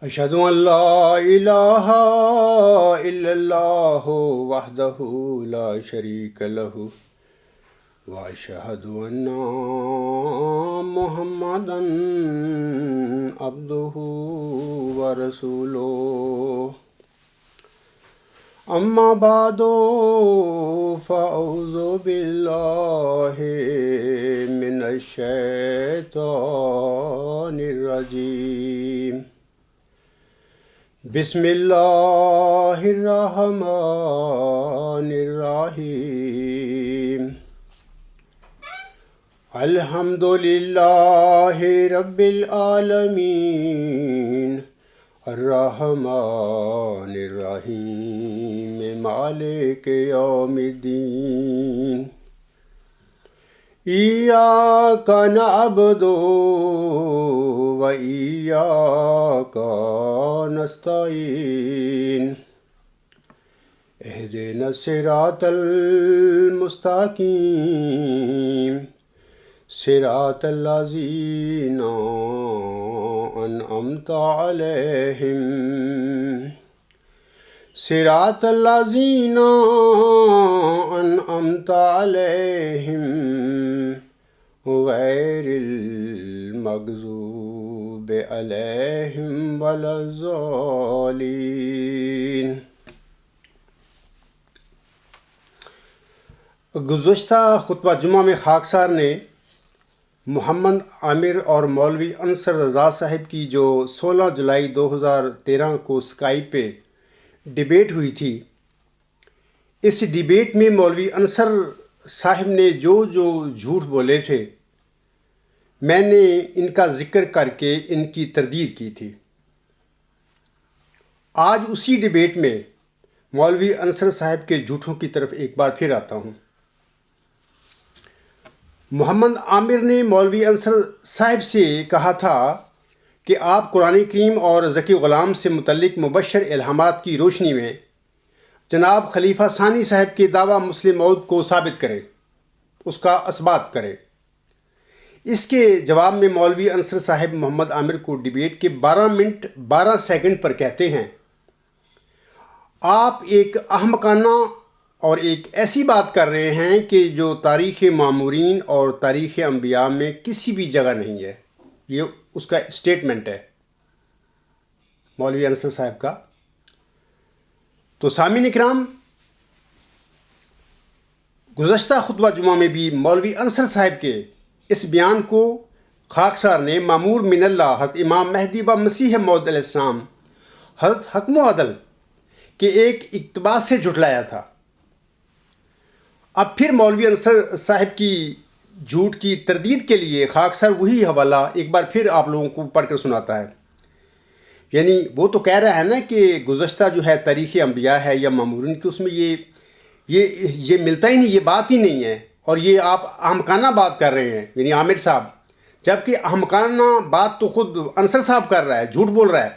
اشہد ان لا الہ الا اللہ وحدہ لا شریک لہ واشہد ان محمدا عبدہ ورسولہ اما بعد فاعوذ باللہ من الشیطان الرجیم بسم اللہ الرحمن الرحیم الحمد للہ رب العالمین الرحمن الرحیم مالک یوم الدین ایاک نعبد و ایاک نستعین اہدنا الصراط المستقیم صراط الذین انعمت علیہم صراط الذین انعمت علیہم غیر المغضوب علیہم ولا الضالین۔ گزشتہ خطبہ جمعہ میں خاکسار نے محمد عامر اور مولوی انصر رضا صاحب کی جو 16 جولائی 2013 کو اسکائپ پہ ڈیبیٹ ہوئی تھی، اس ڈیبیٹ میں مولوی انصر صاحب نے جو جھوٹ بولے تھے، میں نے ان کا ذکر کر کے ان کی تردید کی تھی۔ آج اسی ڈیبیٹ میں مولوی انصر صاحب کے جھوٹوں کی طرف ایک بار پھر آتا ہوں۔ محمد عامر نے مولوی انصر صاحب سے کہا تھا کہ آپ قرآن کریم اور ذکی غلام سے متعلق مبشر الہامات کی روشنی میں جناب خلیفہ ثانی صاحب کے دعویٰ مسلم موعود کو ثابت کرے، اس کا اثبات کرے۔ اس کے جواب میں مولوی انصر صاحب محمد عامر کو ڈیبیٹ کے 12 منٹ 12 سیکنڈ پر کہتے ہیں، آپ ایک احمقانہ اور ایک ایسی بات کر رہے ہیں کہ جو تاریخ معمورین اور تاریخ انبیاء میں کسی بھی جگہ نہیں ہے۔ یہ اس کا اسٹیٹمنٹ ہے مولوی انصر صاحب کا۔ تو سامعین اکرام، گزشتہ خطبہ جمعہ میں بھی مولوی انصر صاحب کے اس بیان کو خاکسار نے معمور من اللہ حضرت امام مہدی و مسیح موعود علیہ السلام حضرت حکم و عدل کے ایک اقتباس سے جھٹلایا تھا۔ اب پھر مولوی انصر صاحب کی جھوٹ کی تردید کے لیے خاکسار وہی حوالہ ایک بار پھر آپ لوگوں کو پڑھ کر سناتا ہے۔ یعنی وہ تو کہہ رہا ہے نا کہ گزشتہ جو ہے تاریخ انبیاء ہے یا معمورین کی، اس میں یہ ملتا ہی نہیں، یہ بات ہی نہیں ہے، اور یہ آپ احمقانہ بات کر رہے ہیں، یعنی عامر صاحب، جبکہ احمقانہ بات تو خود انصر صاحب کر رہا ہے، جھوٹ بول رہا ہے،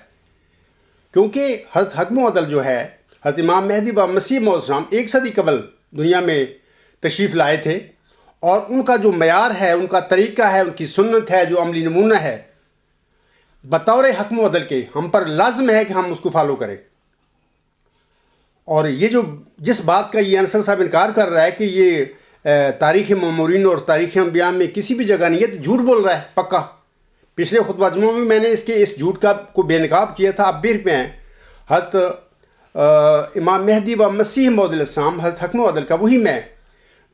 کیونکہ حضرت حکم و عدل جو ہے حضرت امام مہدی و مسیح موعود السلام 1 صدی قبل دنیا میں تشریف لائے تھے، اور ان کا جو معیار ہے، ان کا طریقہ ہے، ان کی سنت ہے، جو عملی نمونہ ہے، بطور حکم و عدل کے ہم پر لازم ہے کہ ہم اس کو فالو کریں۔ اور یہ جس بات کا یہ انصر صاحب انکار کر رہا ہے کہ یہ تاریخ معمورین اور تاریخ انبیاء میں کسی بھی جگہ نہیں ہے، تو جھوٹ بول رہا ہے پکا۔ پچھلے خطبہ جمعہ میں نے اس جھوٹ کو بے نقاب کیا تھا۔ اب پھر میں حضرت امام مہدی و مسیح موعود علیہ السلام حضرت حکم و عدل کا وہی میں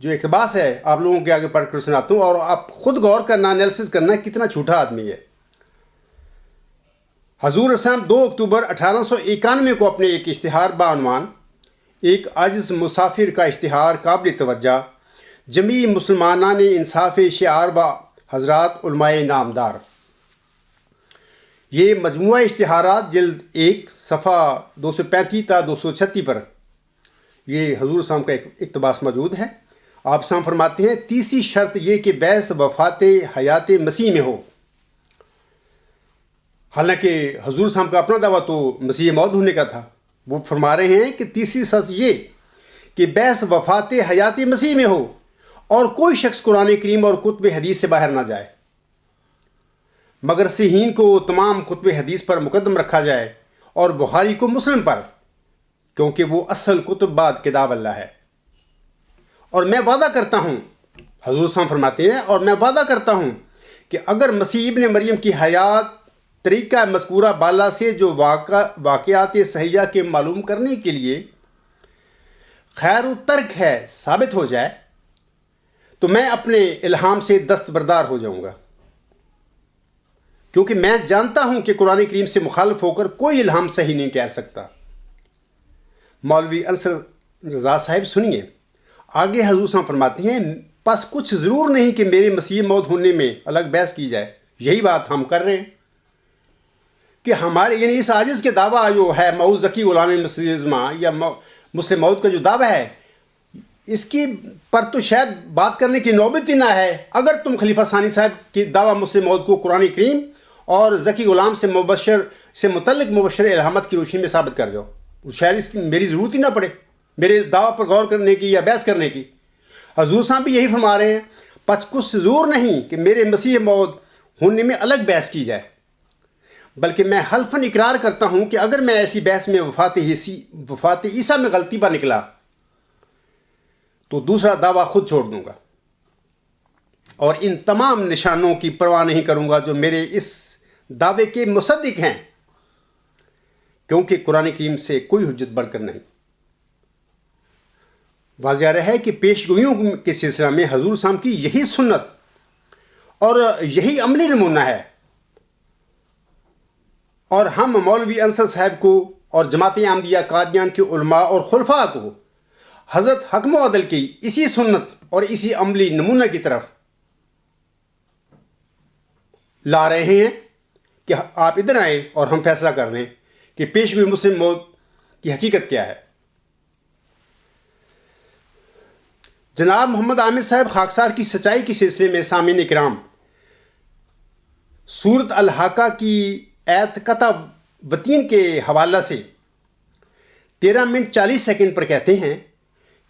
جو اقتباس ہے آپ لوگوں کے آگے پڑھ کر سناتا ہوں، اور آپ خود غور کرنا، انالیسس کرنا کتنا جھوٹا آدمی ہے۔ حضور اسلام 2 اکتوبر 1891 کو اپنے ایک اشتہار بعنوان ایک عاجز مسافر کا اشتہار قابل توجہ جمیع مسلمانان انصاف شعار و حضرات علماء نامدار، یہ مجموعہ اشتہارات جلد 1 صفحہ 235 تا 236 پر یہ حضور اسلام کا ایک اقتباس موجود ہے۔ آپ اسلام فرماتے ہیں، تیسری شرط یہ کہ بعث وفات حیات مسیح میں ہو۔ حالانکہ حضور صاحب کا اپنا دعویٰ تو مسیح موعود ہونے کا تھا، وہ فرما رہے ہیں کہ تیسری شرط یہ کہ بعث وفات حیات مسیح میں ہو اور کوئی شخص قرآن کریم اور کتب حدیث سے باہر نہ جائے۔ مگر صحیحین کو تمام کتب حدیث پر مقدم رکھا جائے اور بخاری کو مسلم پر، کیونکہ وہ اصل کتب بعد کتاب اللہ ہے۔ اور میں وعدہ کرتا ہوں، حضور صلی اللہ علیہ وسلم فرماتے ہیں، اور میں وعدہ کرتا ہوں کہ اگر مسیح ابن مریم کی حیات طریقہ مذکورہ بالا سے جو واقعات صحیحہ کے معلوم کرنے کے لیے خیر و ترک ہے ثابت ہو جائے تو میں اپنے الہام سے دستبردار ہو جاؤں گا، کیونکہ میں جانتا ہوں کہ قرآن کریم سے مخالف ہو کر کوئی الہام صحیح نہیں کہہ سکتا۔ مولوی انصر رضا صاحب سنیے، آگے حضور صلی اللہ علیہ وسلم فرماتے ہیں، پس کچھ ضرور نہیں کہ میرے مسیح موعود ہونے میں الگ بحث کی جائے۔ یہی بات ہم کر رہے ہیں کہ ہمارے یعنی اس عاجز کے دعویٰ جو ہے مئو ذکی غلام مسلمہ یا مسلم موعود کا جو دعویٰ ہے، اس کی پر تو شاید بات کرنے کی نوبت ہی نہ ہے اگر تم خلیفہ ثانی صاحب کی دعویٰ مسلم موعود کو قرآن کریم اور ذکی غلام سے متعلق مبشر الہامات کی روشنی میں ثابت کر جاؤ۔ شاید اس کی میری ضرورت ہی نہ پڑے میرے دعویٰ پر غور کرنے کی یا بحث کرنے کی۔ حضور صاحب بھی یہی فرما رہے ہیں، پس کچھ ضرور نہیں کہ میرے مسیح موعود ہونے میں الگ بحث کی جائے، بلکہ میں حلفاً اقرار کرتا ہوں کہ اگر میں ایسی بحث میں وفات عیسیٰ میں غلطی پر نکلا تو دوسرا دعویٰ خود چھوڑ دوں گا اور ان تمام نشانوں کی پرواہ نہیں کروں گا جو میرے اس دعوے کے مصدق ہیں، کیونکہ قرآن کریم سے کوئی حجت بڑھ کر نہیں۔ واضح رہے کہ پیش گوئیوں کے سلسلہ میں حضور صاحب کی یہی سنت اور یہی عملی نمونہ ہے، اور ہم مولوی انصر صاحب کو اور جماعت احمدیہ قادیان کے علماء اور خلفاء کو حضرت حکم و عدل کی اسی سنت اور اسی عملی نمونہ کی طرف لا رہے ہیں کہ آپ ادھر آئیں اور ہم فیصلہ کر لیں کہ پیش گوئی مسلم موعود کی حقیقت کیا ہے۔ جناب محمد عامر صاحب خاکسار کی سچائی کے سلسلے میں سامعین کرام سورۃ الحاقہ کی ایت قطع وطین کے حوالہ سے 13 منٹ 40 سیکنڈ پر کہتے ہیں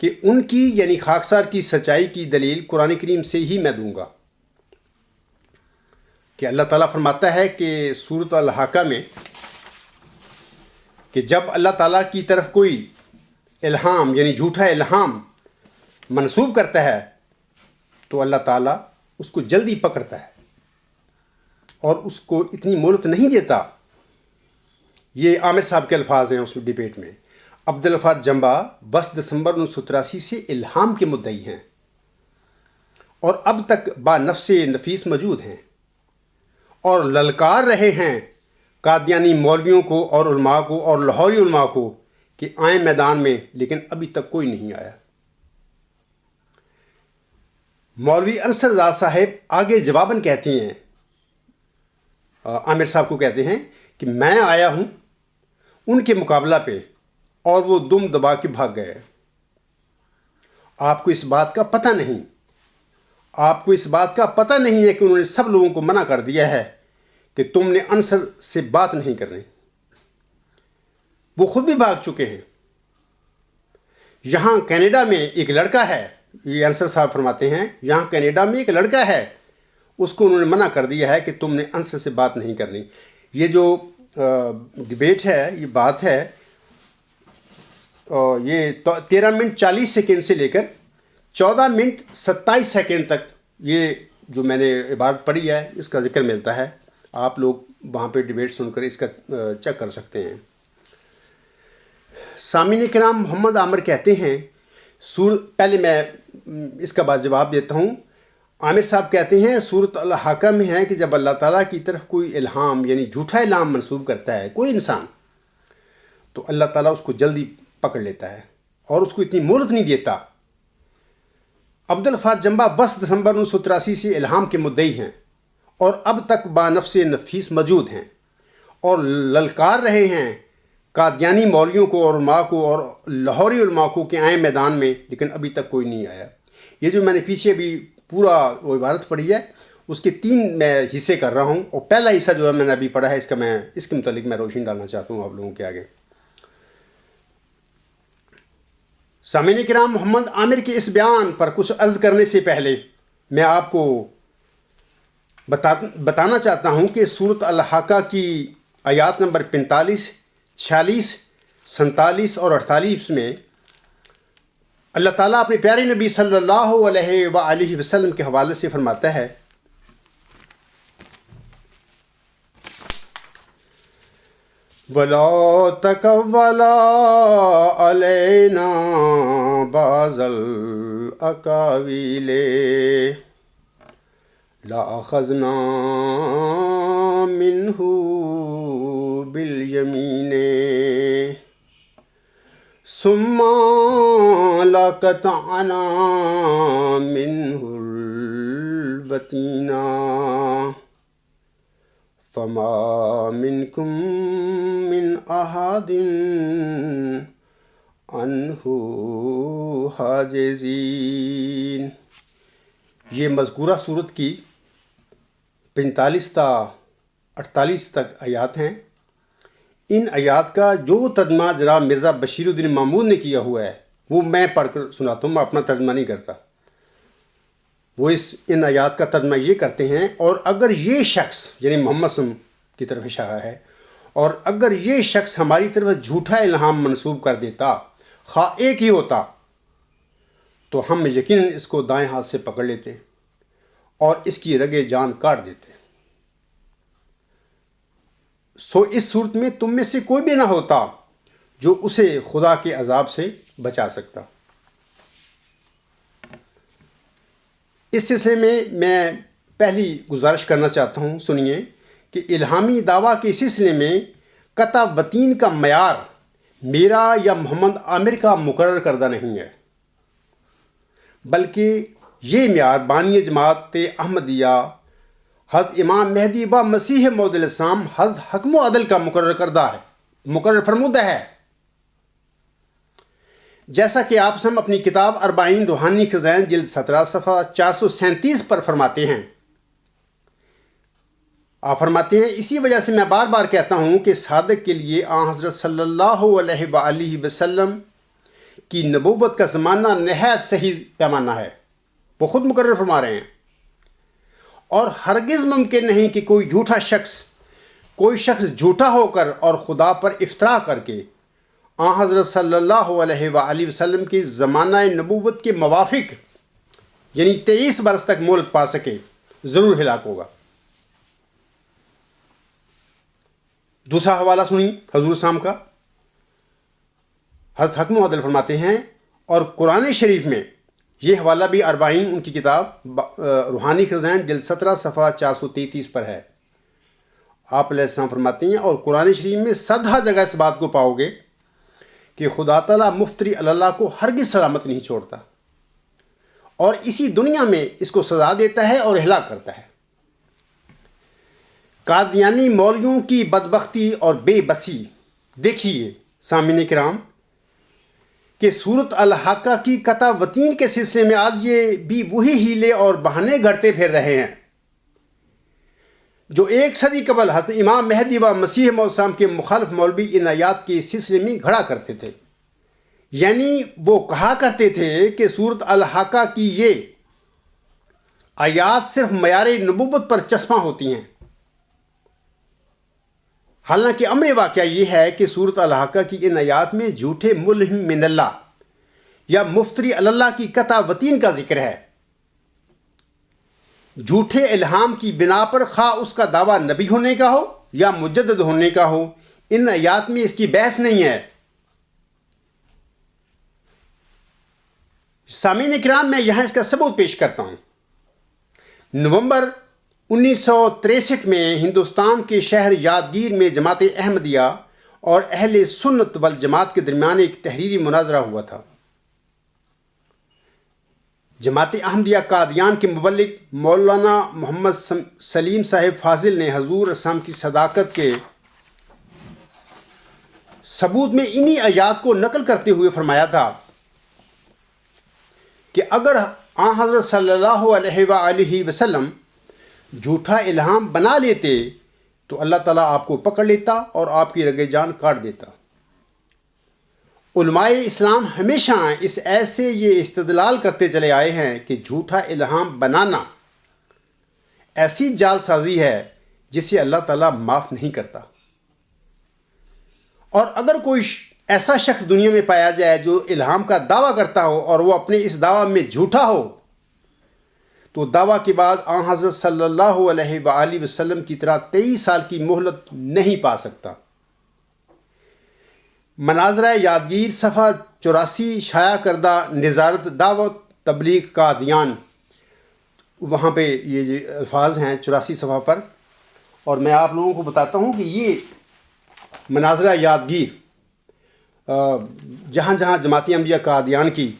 کہ ان کی یعنی خاکسار کی سچائی کی دلیل قرآن کریم سے ہی میں دوں گا، کہ اللہ تعالیٰ فرماتا ہے کہ سورۃ الحاقہ میں کہ جب اللہ تعالیٰ کی طرف کوئی الہام یعنی جھوٹا الہام منسوب کرتا ہے تو اللہ تعالیٰ اس کو جلدی پکڑتا ہے اور اس کو اتنی مہلت نہیں دیتا۔ یہ عامر صاحب کے الفاظ ہیں اس ڈیبیٹ میں۔ عبدالغفار جمبا 10 دسمبر 1983 سے الہام کے مدعی ہیں اور اب تک با نفس نفیس موجود ہیں اور للکار رہے ہیں قادیانی مولویوں کو اور علماء کو اور لاہوری علماء کو کہ آئیں میدان میں، لیکن ابھی تک کوئی نہیں آیا۔ مولوی انصر رضا صاحب آگے جواباً کہتے ہیں، عامر صاحب کو کہتے ہیں کہ میں آیا ہوں ان کے مقابلہ پہ اور وہ دم دبا کے بھاگ گئے۔ آپ کو اس بات کا پتہ نہیں، آپ کو اس بات کا پتہ نہیں ہے کہ انہوں نے سب لوگوں کو منع کر دیا ہے کہ تم نے انصر سے بات نہیں کرنی۔ وہ خود بھی بھاگ چکے ہیں۔ یہاں کینیڈا میں ایک لڑکا ہے، یہ انصر صاحب فرماتے ہیں، یہاں کینیڈا میں ایک لڑکا ہے، اس کو انہوں نے منع کر دیا ہے کہ تم نے انصر سے بات نہیں کرنی۔ یہ جو ڈیبیٹ ہے، یہ بات ہے، یہ 13 منٹ 40 سیکنڈ سے لے کر 14 منٹ 27 سیکنڈ تک یہ جو میں نے عبارت پڑھی ہے اس کا ذکر ملتا ہے۔ آپ لوگ وہاں پہ ڈیبیٹ سن کر اس کا چیک کر سکتے ہیں۔ سامعین کرام، محمد عامر کہتے ہیں پہلے میں اس کا بعد جواب دیتا ہوں۔ عامر صاحب کہتے ہیں سورۃ الحاقہ میں ہے کہ جب اللہ تعالیٰ کی طرف کوئی الہام یعنی جھوٹا الہام منسوب کرتا ہے کوئی انسان، تو اللہ تعالیٰ اس کو جلدی پکڑ لیتا ہے اور اس کو اتنی مہلت نہیں دیتا۔ عبدالغفار جمبا 10 دسمبر 1983 سے الہام کے مدعی ہیں اور اب تک با نفس نفیس موجود ہیں اور للکار رہے ہیں قادیانی مولویوں کو اور علماء کو اور لاہوری علماء کو کہ آئیں میدان میں، لیکن ابھی تک کوئی نہیں آیا۔ یہ جو میں نے پیچھے بھی پورا وہ عبارت پڑھی ہے اس کے 3 میں حصے کر رہا ہوں، اور پہلا حصہ جو ہے میں نے ابھی پڑھا ہے اس کے متعلق میں روشنی ڈالنا چاہتا ہوں آپ لوگوں کے آگے۔ سامعین کرام، محمد عامر کے اس بیان پر کچھ عرض کرنے سے پہلے میں آپ کو بتانا چاہتا ہوں کہ سورۃ الحاقہ کی آیات نمبر 45، 46، 47 اور 48 میں اللہ تعالیٰ اپنے پیارے نبی صلی اللہ علیہ وآلہ وسلم کے حوالے سے فرماتا ہے، وَلَا تَقَوَّلَا عَلَيْنَا بَعْضَ الْأَقَاوِيلِ لَأَخَذْنَا مِنْهُ بِالْيَمِينِ ثُمَّ لَقَطَعْنَا مِنْهُ الْوَتِينَ فَمَا مِنْكُمْ مِنْ أَحَدٍ عَنْهُ حَاجِزِينَ۔ یہ مذکورہ صورت کی 45 تا 48 تک آیات ہیں۔ ان آیات کا جو ترجمہ جناب مرزا بشیر الدین محمود نے کیا ہوا ہے وہ میں پڑھ کر سناتا ہوں، میں اپنا ترجمہ نہیں کرتا۔ وہ ان آیات کا ترجمہ یہ کرتے ہیں، اور اگر یہ شخص یعنی محمد صلی اللہ علیہ وسلم کی طرف اشارہ ہے، اور اگر یہ شخص ہماری طرف جھوٹا الہام منسوب کر دیتا، خواہ ایک ہی ہوتا، تو ہم یقیناً اس کو دائیں ہاتھ سے پکڑ لیتے اور اس کی رگے جان کاٹ دیتے۔ سو اس صورت میں تم میں سے کوئی بھی نہ ہوتا جو اسے خدا کے عذاب سے بچا سکتا۔ اس سلسلے میں پہلی گزارش کرنا چاہتا ہوں، سنیے کہ الہامی دعویٰ کے سلسلے میں قطع وطین کا معیار میرا یا محمد عامر کا مقرر کردہ نہیں ہے، بلکہ یہ معیار بانی جماعت احمدیہ حضرت امام مہدی و مسیح موعود علیہ السلام حضرت حکم و عدل کا مقرر فرمودہ ہے۔ جیسا کہ آپ ہم اپنی کتاب 40 روحانی خزائن جلد 17 صفحہ 437 پر فرماتے ہیں، آپ فرماتے ہیں، اسی وجہ سے میں بار بار کہتا ہوں کہ صادق کے لیے آن حضرت صلی اللہ علیہ وآلہ وسلم کی نبوت کا زمانہ نہایت صحیح پیمانہ ہے۔ وہ خود مقرر فرما رہے ہیں، اور ہرگز ممکن نہیں کہ کوئی شخص جھوٹا ہو کر اور خدا پر افترا کر کے آن حضرت صلی اللہ علیہ وآلہ وسلم کی زمانہ نبوت کے موافق یعنی 23 برس تک مہلت پا سکے، ضرور ہلاک ہوگا۔ دوسرا حوالہ سنی حضور صاحب کا، حضرت حکم و عدل فرماتے ہیں، اور قرآن شریف میں یہ حوالہ بھی 40 ان کی کتاب روحانی خزائن جلد 17 صفحہ 433 پر ہے۔ آپ علیہ السلام فرماتے ہیں، اور قرآن شریف میں 100 جگہ اس بات کو پاؤ گے کہ خدا تعالیٰ مفتری اللہ کو ہرگز سلامت نہیں چھوڑتا، اور اسی دنیا میں اس کو سزا دیتا ہے اور ہلاک کرتا ہے۔ قادیانی مولویوں کی بدبختی اور بے بسی دیکھیے سامعین کرام کہ سورۃ الحاقہ کی قطع وطین کے سلسلے میں آج یہ بھی وہی ہیلے اور بہانے گھڑتے پھر رہے ہیں جو ایک صدی قبل حضرت امام مہدی و مسیح موعود السلام کے مخالف مولوی ان آیات کے سلسلے میں گھڑا کرتے تھے۔ یعنی وہ کہا کرتے تھے کہ سورۃ الحاقہ کی یہ آیات صرف معیار نبوت پر چسپاں ہوتی ہیں، حالانکہ امر واقعہ یہ ہے کہ سورۃ الحاقہ کی ان آیات میں جھوٹے ملہم من اللہ یا مفتری اللہ کی قطع وطین کا ذکر ہے۔ جھوٹے الہام کی بنا پر خواہ اس کا دعویٰ نبی ہونے کا ہو یا مجدد ہونے کا ہو، ان آیات میں اس کی بحث نہیں ہے۔ سامعین کرام، میں یہاں اس کا ثبوت پیش کرتا ہوں۔ نومبر 1963 میں ہندوستان کے شہر یادگیر میں جماعت احمدیہ اور اہل سنت والجماعت کے درمیان ایک تحریری مناظرہ ہوا تھا۔ جماعت احمدیہ قادیان کے مبلغ مولانا محمد سلیم صاحب فاضل نے حضور اسلام کی صداقت کے ثبوت میں انہی آیات کو نقل کرتے ہوئے فرمایا تھا کہ اگر آن حضرت صلی اللہ علیہ وآلہ وسلم جھوٹا الہام بنا لیتے تو اللہ تعالیٰ آپ کو پکڑ لیتا اور آپ کی رگے جان کاٹ دیتا۔ علماء اسلام ہمیشہ اس ایسے یہ استدلال کرتے چلے آئے ہیں کہ جھوٹا الہام بنانا ایسی جال سازی ہے جسے اللہ تعالیٰ معاف نہیں کرتا. اور اگر کوئی ایسا شخص دنیا میں پایا جائے جو الہام کا دعویٰ کرتا ہو اور وہ اپنے اس دعویٰ میں جھوٹا ہو تو دعویٰ کے بعد آن حضرت صلی اللہ علیہ وآلہ وسلم کی طرح 23 سال کی مہلت نہیں پا سکتا. مناظرہ یادگیر صفحہ 84 شائع کردہ نظارت دعوت تبلیغ قادیان، وہاں پہ یہ جو الفاظ ہیں 84 صفحہ پر، اور میں آپ لوگوں کو بتاتا ہوں کہ یہ مناظرہ یادگیر جہاں جہاں جماعتی انبیاء قادیان کی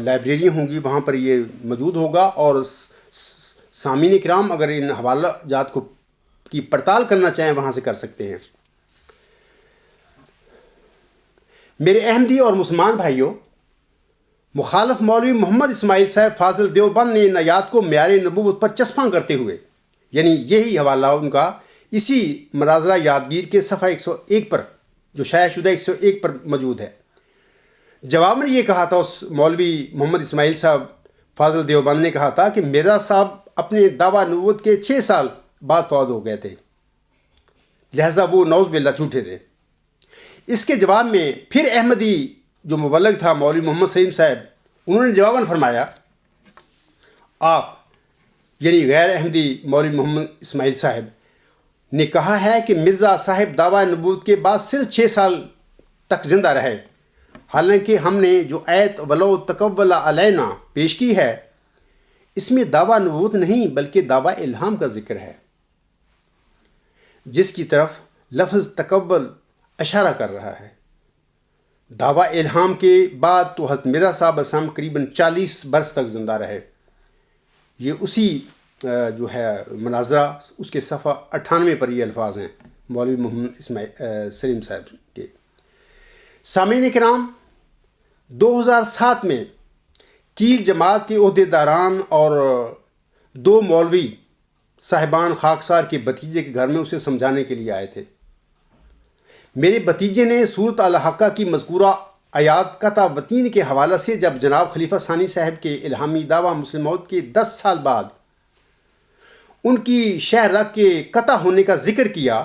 لائبریری ہوں گی وہاں پر یہ موجود ہوگا، اور سامعین کرام اگر ان حوالہ جات کی پڑتال کرنا چاہیں وہاں سے کر سکتے ہیں. میرے احمدی اور مسلمان بھائیوں، مخالف مولوی محمد اسماعیل صاحب فاضل دیوبند نے ان آیات کو معیار نبوت پر چسپاں کرتے ہوئے، یعنی یہی حوالہ ان کا اسی مناظرہ یادگیر کے صفحہ 101 پر جو شائع شدہ 101 پر موجود ہے، جواب میں یہ کہا تھا. اس مولوی محمد اسماعیل صاحب فاضل دیوبند نے کہا تھا کہ مرزا صاحب اپنے دعویٰ نبوت کے 6 سال بعد فوت ہو گئے تھے، لہٰذا وہ نعوذ باللہ جھوٹے تھے. اس کے جواب میں پھر احمدی جو مبلغ تھا مولوی محمد سلیم صاحب، انہوں نے جواباً فرمایا، آپ یعنی غیر احمدی مولوی محمد اسماعیل صاحب نے کہا ہے کہ مرزا صاحب دعویٰ نبوت کے بعد صرف 6 سال تک زندہ رہے، حالانکہ ہم نے جو آیت ولو تقول علینا پیش کی ہے اس میں دعویٰ نبوت نہیں بلکہ دعویٰ الہام کا ذکر ہے، جس کی طرف لفظ تقول اشارہ کر رہا ہے. دعویٰ الہام کے بعد تو حضرت مرزا صاحب علیہ السلام قریباً 40 برس تک زندہ رہے. یہ اسی جو ہے مناظرہ اس کے صفحہ 98 پر یہ الفاظ ہیں مولوی محمد سلیم صاحب کے. سامعین کرام، 2007 میں کیل جماعت کے عہدے داران اور 2 مولوی صاحبان خاکسار کے بھتیجے کے گھر میں اسے سمجھانے کے لیے آئے تھے. میرے بھتیجے نے سورۃ الحاقہ کی مذکورہ آیات قطع وطین کے حوالہ سے جب جناب خلیفہ ثانی صاحب کے الہامی دعویٰ مسلم موت کے 10 سال بعد ان کی شہ رگ کے قطع ہونے کا ذکر کیا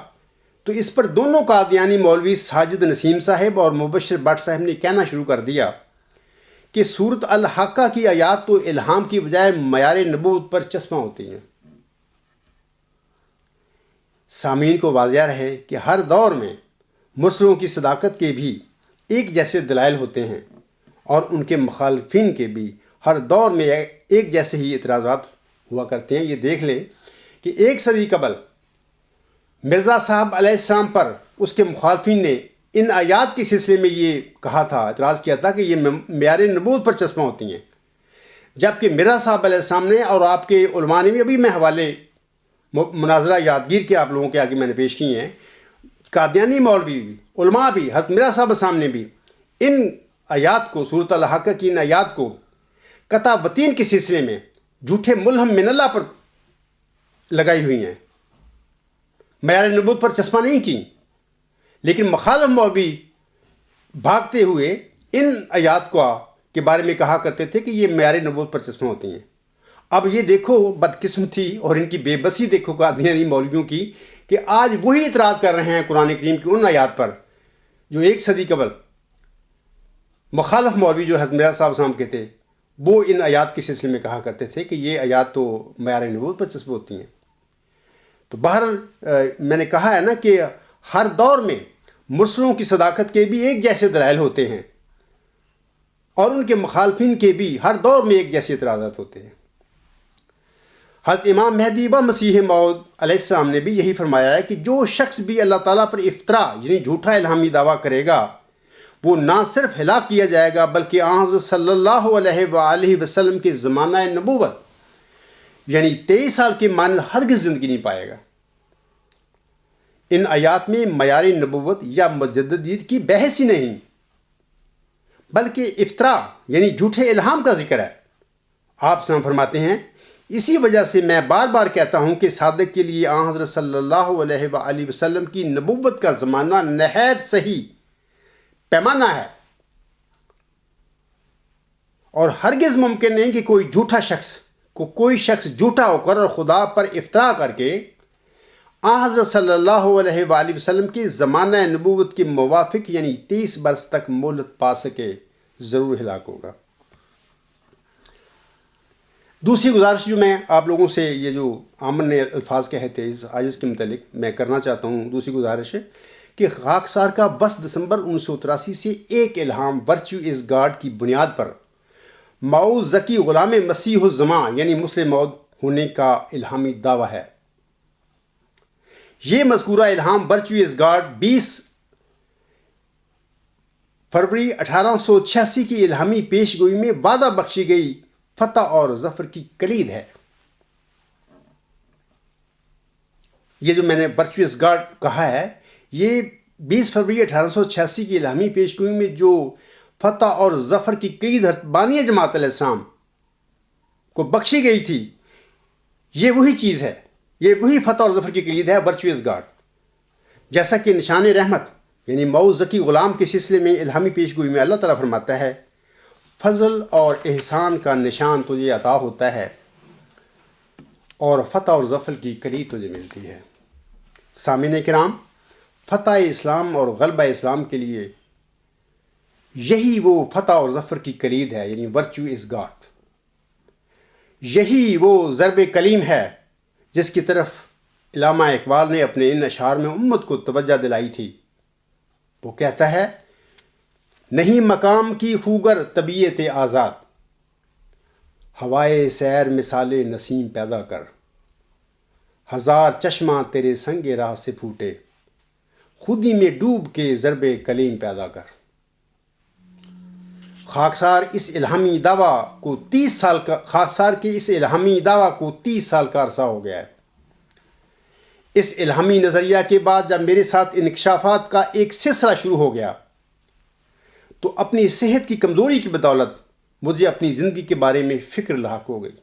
تو اس پر دونوں قادیانی مولوی ساجد نسیم صاحب اور مبشر بٹ صاحب نے کہنا شروع کر دیا کہ سورۃ الحاقہ کی آیات تو الہام کی بجائے معیار نبوت پر چسپاں ہوتی ہیں. سامعین کو واضح رہے کہ ہر دور میں مرسلوں کی صداقت کے بھی ایک جیسے دلائل ہوتے ہیں اور ان کے مخالفین کے بھی ہر دور میں ایک جیسے ہی اعتراضات ہوا کرتے ہیں. یہ دیکھ لیں کہ 1 صدی قبل مرزا صاحب علیہ السلام پر اس کے مخالفین نے ان آیات کے سلسلے میں یہ کہا تھا، اعتراض کیا تھا کہ یہ معیار نبوت پر چسپاں ہوتی ہیں، جبکہ مرزا صاحب علیہ السلام نے اور آپ کے علماء نے بھی، ابھی میں حوالے مناظرہ یادگیر کے آپ لوگوں کے آگے میں نے پیش کیے ہیں، قادیانی مولوی بھی، علماء بھی، حضرت مرزا صاحب السلام نے بھی ان آیات کو، سورۃ الحاقہ کی ان آیات کو قطع وطین کے سلسلے میں جھوٹے ملہم من اللہ پر لگائی ہوئی ہیں، معیار نبوت پر چسپاں نہیں کی. لیکن مخالف مولوی بھاگتے ہوئے ان آیات کے بارے میں کہا کرتے تھے کہ یہ معیار نبوت پر چسپاں ہوتی ہیں. اب یہ دیکھو بدقسمتی اور ان کی بے بسی دیکھو قادیانی مولویوں کی کہ آج وہی اعتراض کر رہے ہیں قرآن کریم کی ان آیات پر جو 1 صدی قبل مخالف مولوی جو حضرت مرزا صاحب السلام کے تھے وہ ان آیات کے سلسلے میں کہا کرتے تھے کہ یہ آیات تو معیار نبوت پر چسپ ہوتی ہیں. تو بہرحال میں نے کہا ہے نا کہ ہر دور میں مرسلوں کی صداقت کے بھی ایک جیسے دلائل ہوتے ہیں اور ان کے مخالفین کے بھی ہر دور میں ایک جیسے اعتراضات ہوتے ہیں. حضرت امام مہدی و مسیح موعود علیہ السلام نے بھی یہی فرمایا ہے کہ جو شخص بھی اللہ تعالیٰ پر افطرا یعنی جھوٹا الہامی دعویٰ کرے گا وہ نہ صرف ہلاک کیا جائے گا بلکہ آن حضرت صلی اللہ علیہ وآلہ وسلم کے زمانہ نبوت یعنی 23 سال کے مانند ہرگز زندگی نہیں پائے گا. ان آیات میں معیار نبوت یا مجددیت کی بحث ہی نہیں بلکہ افطرا یعنی جھوٹے الہام کا ذکر ہے. آپ سلام فرماتے ہیں اسی وجہ سے میں بار بار کہتا ہوں کہ صادق کے لیے آن حضرت صلی اللہ علیہ وآلہ وسلم کی نبوت کا زمانہ نہایت صحیح پیمانہ ہے اور ہرگز ممکن نہیں کہ کوئی جھوٹا شخص کو کوئی شخص جھوٹا ہو کر اور خدا پر افترا کر کے حضرت صلی اللہ علیہ وآلہ وسلم کی زمانہ نبوت کے موافق یعنی 30 برس تک مہلت پا سکے ضرور ہلاک ہوگا۔ دوسری گزارش جو میں آپ لوگوں سے، یہ جو آمن نے الفاظ کہے تھے اس آیت کے متعلق میں کرنا چاہتا ہوں، دوسری گزارش ہے کہ خاکسار کا 10 دسمبر 1983 سے ایک الہام ورچو از گاڈ کی بنیاد پر معوذ ذکی غلام مسیح الزمان یعنی مسلم موعود ہونے کا الہامی دعویٰ ہے۔ یہ مذکورہ الہام ورچو از گاڈ 20 فروری 1886 کی الہامی پیش گوئی میں وعدہ بخشی گئی فتح اور ظفر کی کلید ہے۔ یہ جو میں نے ورچو از گاڈ کہا ہے، یہ 20 فروری 1886 کی الہامی پیش گوئی میں جو فتح اور ظفر کی کلید حضرت بانی جماعت علیہ السلام کو بخشی گئی تھی، یہ وہی چیز ہے، یہ وہی فتح اور ظفر کی کلید ہے، ورچو از گاڈ۔ جیسا کہ نشان رحمت یعنی معوذ ذکی غلام کے سلسلے میں الہامی پیش گوئی میں اللہ تعالیٰ فرماتا ہے، فضل اور احسان کا نشان تجھے عطا ہوتا ہے اور فتح اور ظفر کی کلید تجھے ملتی ہے۔ سامعین کرام، فتح اسلام اور غلبہ اسلام کے لیے یہی وہ فتح اور ظفر کی کلید ہے، یعنی ورچو از گاڈ۔ یہی وہ ضرب کلیم ہے جس کی طرف علامہ اقبال نے اپنے ان اشعار میں امت کو توجہ دلائی تھی۔ وہ کہتا ہے، نہیں مقام کی خوگر طبیعت آزاد، ہوائے سیر مثال نسیم پیدا کر، ہزار چشمہ تیرے سنگ راہ سے پھوٹے، خودی میں ڈوب کے ضرب کلیم پیدا کر۔ خاکسار اس الہامی دعویٰ کو 30 سال کا خاکسار کے اس الہامی دعویٰ کو 30 سال کا عرصہ ہو گیا ہے۔ اس الہامی نظریہ کے بعد جب میرے ساتھ انکشافات کا ایک سلسلہ شروع ہو گیا تو اپنی صحت کی کمزوری کی بدولت مجھے اپنی زندگی کے بارے میں فکر لاحق ہو گئی۔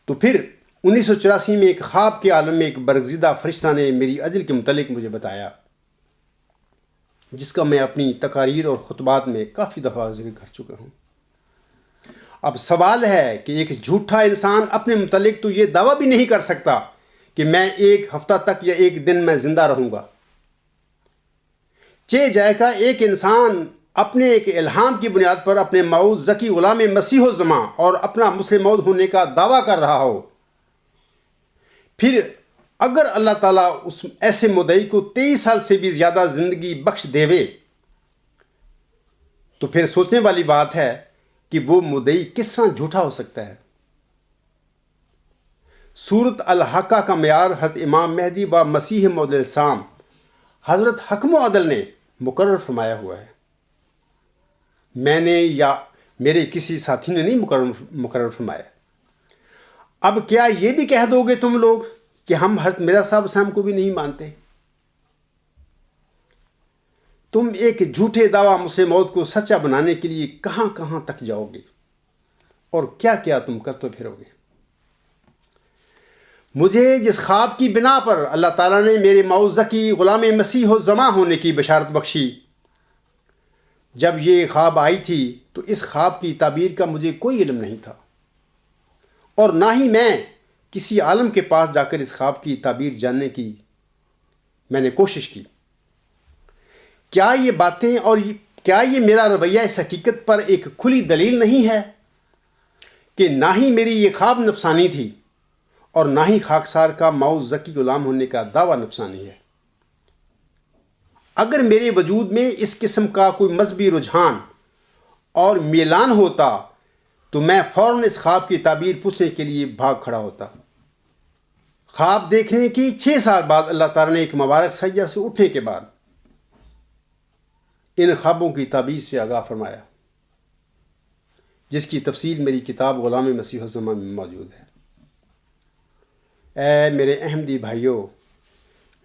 تو پھر 1984 میں ایک خواب کے عالم میں ایک برگزیدہ فرشتہ نے میری اجل کے متعلق مجھے بتایا، جس کا میں اپنی تقاریر اور خطبات میں کافی دفعہ ذکر کر چکا ہوں۔ اب سوال ہے کہ ایک جھوٹا انسان اپنے متعلق تو یہ دعویٰ بھی نہیں کر سکتا کہ میں ایک ہفتہ تک یا ایک دن میں زندہ رہوں گا۔ چہ جائے کا ایک انسان اپنے ایک الہام کی بنیاد پر اپنے معوذ ذکی غلام مسیح الزمان اور اپنا مسلم موعود ہونے کا دعویٰ کر رہا ہو، پھر اگر اللہ تعالیٰ اس ایسے مدعی کو 23 سال سے بھی زیادہ زندگی بخش دیوے تو پھر سوچنے والی بات ہے کہ وہ مدعی کس طرح جھوٹا ہو سکتا ہے۔ سورت الحاقہ کا معیار حضرت امام مہدی و مسیح موعود السلام حضرت حکم و عدل نے مقرر فرمایا ہوا ہے، میں نے یا میرے کسی ساتھی نے نہیں مقرر فرمایا۔ اب کیا یہ بھی کہہ دو گے تم لوگ کہ ہم حضرت مرزا صاحب السلام کو بھی نہیں مانتے؟ تم ایک جھوٹے دعویٰ مسلم موعود کو سچا بنانے کے لیے کہاں کہاں تک جاؤ گے اور کیا کیا تم کرتے پھرو گے؟ مجھے جس خواب کی بنا پر اللہ تعالیٰ نے میرے معوذ ذکی غلام مسیح الزمان ہونے کی بشارت بخشی، جب یہ خواب آئی تھی تو اس خواب کی تعبیر کا مجھے کوئی علم نہیں تھا، اور نہ ہی میں کسی عالم کے پاس جا کر اس خواب کی تعبیر جاننے کی میں نے کوشش کی۔ کیا یہ باتیں اور کیا یہ میرا رویہ اس حقیقت پر ایک کھلی دلیل نہیں ہے کہ نہ ہی میری یہ خواب نفسانی تھی اور نہ ہی خاکسار کا معوذ ذکی غلام ہونے کا دعویٰ نفسانی ہے؟ اگر میرے وجود میں اس قسم کا کوئی مذہبی رجحان اور میلان ہوتا تو میں فوراً اس خواب کی تعبیر پوچھنے کے لیے بھاگ کھڑا ہوتا۔ خواب دیکھنے کی 6 سال بعد اللہ تعالیٰ نے ایک مبارک سجدہ سے اٹھنے کے بعد ان خوابوں کی تعبیر سے آگاہ فرمایا، جس کی تفصیل میری کتاب غلام مسیح الزمان میں موجود ہے۔ اے میرے احمدی بھائیوں،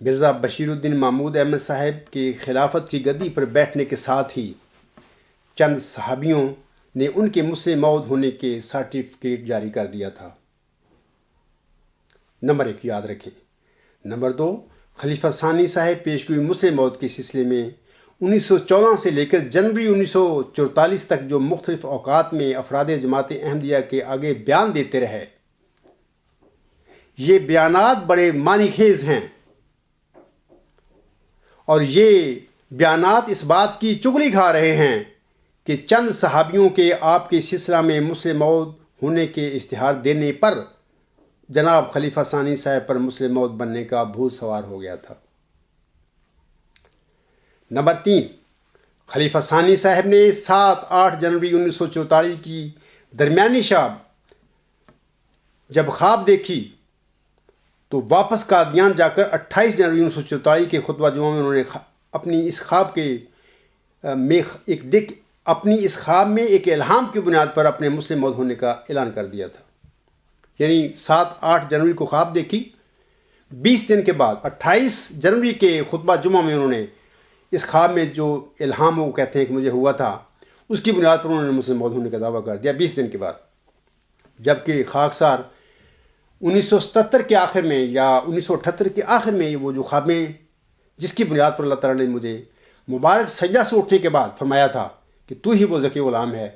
مرزا بشیر الدین محمود احمد صاحب کی خلافت کی گدی پر بیٹھنے کے ساتھ ہی چند صحابیوں نے ان کے مسلم موعود ہونے کے سرٹیفکیٹ جاری کر دیا تھا۔ نمبر 1 یاد رکھیں۔ نمبر 2، خلیفہ ثانی صاحب پیشگوئی مسلم موعود کے سلسلے میں 1914 سے لے کر جنوری 1944 تک جو مختلف اوقات میں افراد جماعت احمدیہ کے آگے بیان دیتے رہے، یہ بیانات بڑے معنی خیز ہیں، اور یہ بیانات اس بات کی چغلی کھا رہے ہیں کہ چند صحابیوں کے آپ کے سلسلہ میں مسلم موعود ہونے کے اشتہار دینے پر جناب خلیفہ ثانی صاحب پر مسلم موعود بننے کا بھوت سوار ہو گیا تھا۔ نمبر 3، خلیفہ ثانی صاحب نے 7-8 جنوری 1944 کی درمیانی شب جب خواب دیکھی تو واپس قادیان جا کر 28 جنوری 1944 کے خطبہ جمعہ میں انہوں نے اپنی اس خواب میں ایک الہام کی بنیاد پر اپنے مسلم موعود ہونے کا اعلان کر دیا تھا۔ یعنی 7-8 جنوری کو خواب دیکھی، 20 دن کے بعد 28 جنوری کے خطبہ جمعہ میں انہوں نے اس خواب میں جو الہام وہ کہتے ہیں کہ مجھے ہوا تھا، اس کی بنیاد پر انہوں نے مسلم موعود ہونے کا دعویٰ کر دیا 20 دن کے بعد۔ جبکہ خاکسار 1977 کے آخر میں یا 1978 کے آخر میں وہ جو خوابیں جس کی بنیاد پر اللہ تعالیٰ نے مجھے مبارک سجدہ سے اٹھنے کے بعد فرمایا تھا کہ تو ہی وہ ذکی غلام ہے،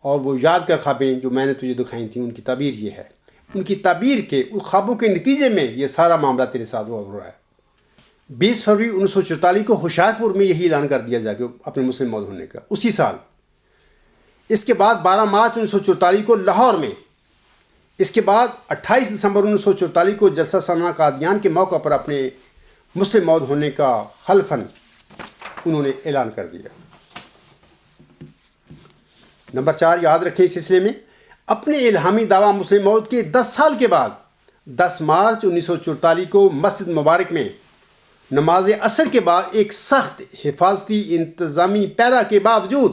اور وہ یاد کر خوابیں جو میں نے تجھے دکھائی تھیں، ان کی تعبیر یہ ہے، ان کی تعبیر کے اس خوابوں کے نتیجے میں یہ سارا معاملہ تیرے ساتھ ہو رہا ہے۔ 20 فروری 1944 کو ہوشیارپور میں یہی اعلان کر دیا جائے کہ اپنے مسلم موعود ہونے کا، اسی سال۔ اس کے بعد 12 مارچ 1944 کو لاہور میں، اس کے بعد 28 دسمبر 1944 کو جلسہ سالانہ قادیان کے موقع پر اپنے مسلم موعود ہونے کا حلفاً انہوں نے اعلان کر دیا۔ نمبر 4، یاد رکھیں اس سلسلے میں، اپنے الہامی دعویٰ مسلم موعود کے 10 سال کے بعد 10 مارچ 1944 کو مسجد مبارک میں نماز عصر کے بعد ایک سخت حفاظتی انتظامی پیرا کے باوجود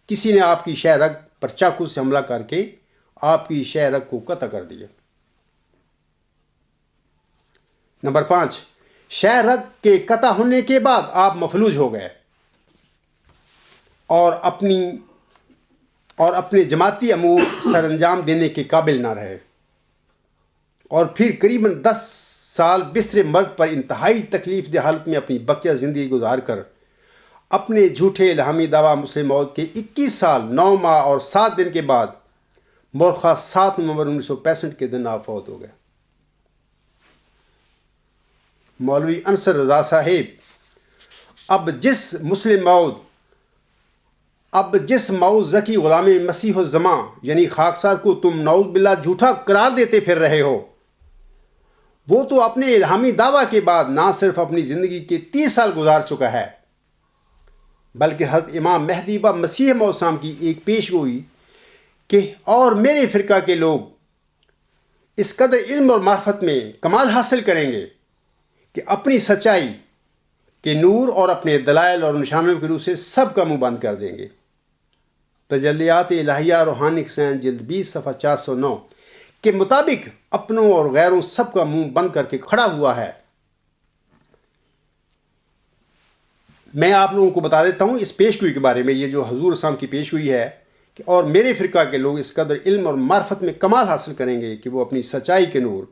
کسی نے آپ کی شہ رگ پر چاقو سے حملہ کر کے آپ کی شہ رگ کو قطع کر دیا۔ نمبر 5، شہ رگ کے قطع ہونے کے بعد آپ مفلوج ہو گئے اور اپنے جماعتی امور سر انجام دینے کے قابل نہ رہے، اور پھر قریباً 10 سال بستر مرگ پر انتہائی تکلیف دہ حالت میں اپنی بقیہ زندگی گزار کر اپنے جھوٹے الہامی دعویٰ مسلم موعود کے 21 سال 9 ماہ اور 7 دن کے بعد مورخہ 7 نومبر 1965 کے دن آپ فوت ہو گئے۔ مولوی انصر رضا صاحب اب جس موعود ذکی غلام مسیح الزماں یعنی خاکسار کو تم نعوذ باللہ جھوٹا قرار دیتے پھر رہے ہو، وہ تو اپنے الہامی دعویٰ کے بعد نہ صرف اپنی زندگی کے 30 سال گزار چکا ہے، بلکہ حضرت امام مہدی و مسیح موعود السلام کی ایک پیش گوئی کہ اور میرے فرقہ کے لوگ اس قدر علم اور معرفت میں کمال حاصل کریں گے کہ اپنی سچائی کے نور اور اپنے دلائل اور نشانوں کی روح سے سب کا منہ بند کر دیں گے۔ تجلیات الہیہ روحانی حسین جلد 20 صفحہ 409 کے مطابق اپنوں اور غیروں سب کا منہ بند کر کے کھڑا ہوا ہے۔ میں آپ لوگوں کو بتا دیتا ہوں اس پیش گوئی کے بارے میں، یہ جو حضور اسلام کی پیش گوئی ہے کہ اور میرے فرقہ کے لوگ اس قدر علم اور معرفت میں کمال حاصل کریں گے کہ وہ اپنی سچائی کے نور،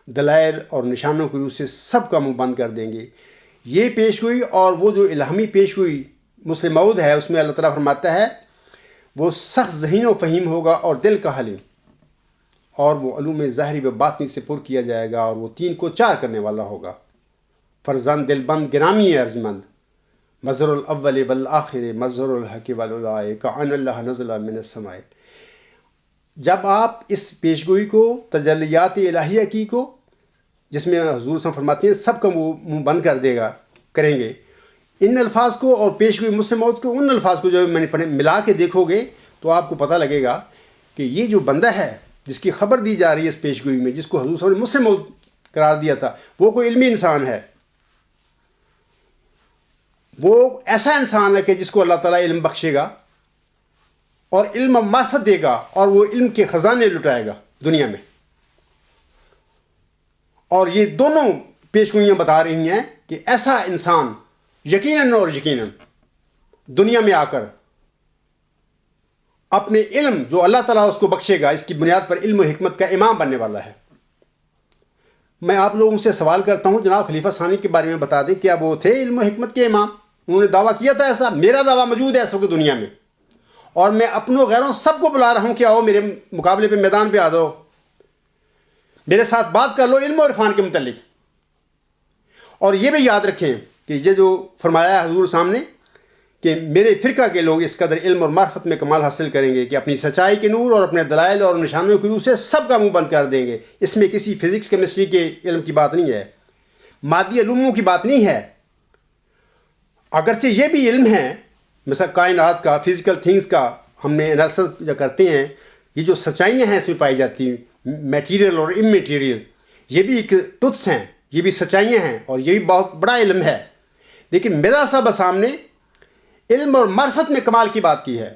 دلائل اور نشانوں کی روح سے سب کا منہ بند کر دیں گے۔ یہ پیش گوئی اور وہ جو الہامی پیش گوئی مسلم موعود ہے، اس میں اللہ تعالیٰ فرماتا ہے وہ سخت ذہین و فہیم ہوگا اور دل کا حلیم، اور وہ علوم ظاہری و باطنی سے پر کیا جائے گا، اور وہ 3 کو 4 کرنے والا ہوگا۔ فرزند دل بند گرامی ارجمند، مظہر الاول والآخر مظہر الحق والعلائے کعن اللہ نزل من السماء۔ جب آپ اس پیشگوئی کو تجلیات الہیہ کی کو، جس میں حضور صلی اللہ علیہ وسلم فرماتے ہیں سب کا منہ بند کریں گے، ان الفاظ کو اور پیشگوئی مسلم موعود کو ان الفاظ کو جو میں نے ملا کے دیکھو گے تو آپ کو پتہ لگے گا کہ یہ جو بندہ ہے جس کی خبر دی جا رہی ہے اس پیشگوئی میں، جس کو حضور صلی اللہ علیہ وسلم نے مسلم موعود قرار دیا تھا، وہ کوئی علمی انسان ہے، وہ ایسا انسان ہے کہ جس کو اللہ تعالیٰ علم بخشے گا اور علم و معرفت دے گا، اور وہ علم کے خزانے لٹائے گا دنیا میں۔ اور یہ دونوں پیشگوئیاں بتا رہی ہیں کہ ایسا انسان یقیناً اور یقیناً دنیا میں آ کر اپنے علم جو اللہ تعالیٰ اس کو بخشے گا، اس کی بنیاد پر علم و حکمت کا امام بننے والا ہے۔ میں آپ لوگوں سے سوال کرتا ہوں، جناب خلیفہ ثانی کے بارے میں بتا دیں، کیا وہ تھے علم و حکمت کے امام؟ انہوں نے دعویٰ کیا تھا ایسا، میرا دعویٰ موجود ہے اس وقت دنیا میں، اور میں اپنوں غیروں سب کو بلا رہا ہوں کہ آؤ میرے مقابلے پہ میدان پہ آ جاؤ، میرے ساتھ بات کر لو علم و عرفان کے متعلق۔ اور یہ بھی یاد رکھیں کہ یہ جو فرمایا ہے حضور سامنے کہ میرے فرقہ کے لوگ اس قدر علم اور معرفت میں کمال حاصل کریں گے کہ اپنی سچائی کے نور اور اپنے دلائل اور نشانوں کی روح سے سب کا منہ بند کر دیں گے۔ اس میں کسی فزکس کیمسٹری کے علم کی بات نہیں ہے، مادی علوموں کی بات نہیں ہے، اگرچہ یہ بھی علم ہے مثلا کائنات کا، فزیکل تھنگز کا ہم نے انالیسس جو کرتے ہیں، یہ جو سچائیاں ہیں اس میں پائی جاتی ہیں میٹیریل اور امیٹیریل، یہ بھی ایک ٹروتھس ہیں، یہ بھی سچائیاں ہیں، اور یہ بھی بہت بڑا علم ہے۔ لیکن میرا صاحب سامنے علم اور معرفت میں کمال کی بات کی ہے۔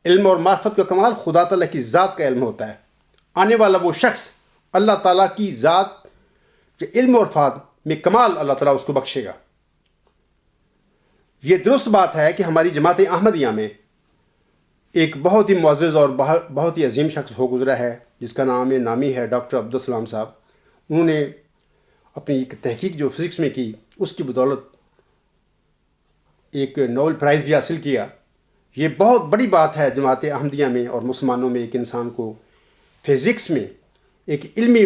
علم اور معرفت کا کمال خدا تعالیٰ کی ذات کا علم ہوتا ہے۔ آنے والا وہ شخص اللہ تعالیٰ کی ذات کے علم اور عرفان میں کمال اللہ تعالیٰ اس کو بخشے گا۔ یہ درست بات ہے کہ ہماری جماعت احمدیہ میں ایک بہت ہی معزز اور بہت ہی عظیم شخص ہو گزرا ہے جس کا نامی ہے ڈاکٹر عبدالسلام صاحب۔ انہوں نے اپنی ایک تحقیق جو فزکس میں کی، اس کی بدولت ایک نوبل پرائز بھی حاصل کیا۔ یہ بہت بڑی بات ہے جماعت احمدیہ میں اور مسلمانوں میں، ایک انسان کو فزکس میں ایک علمی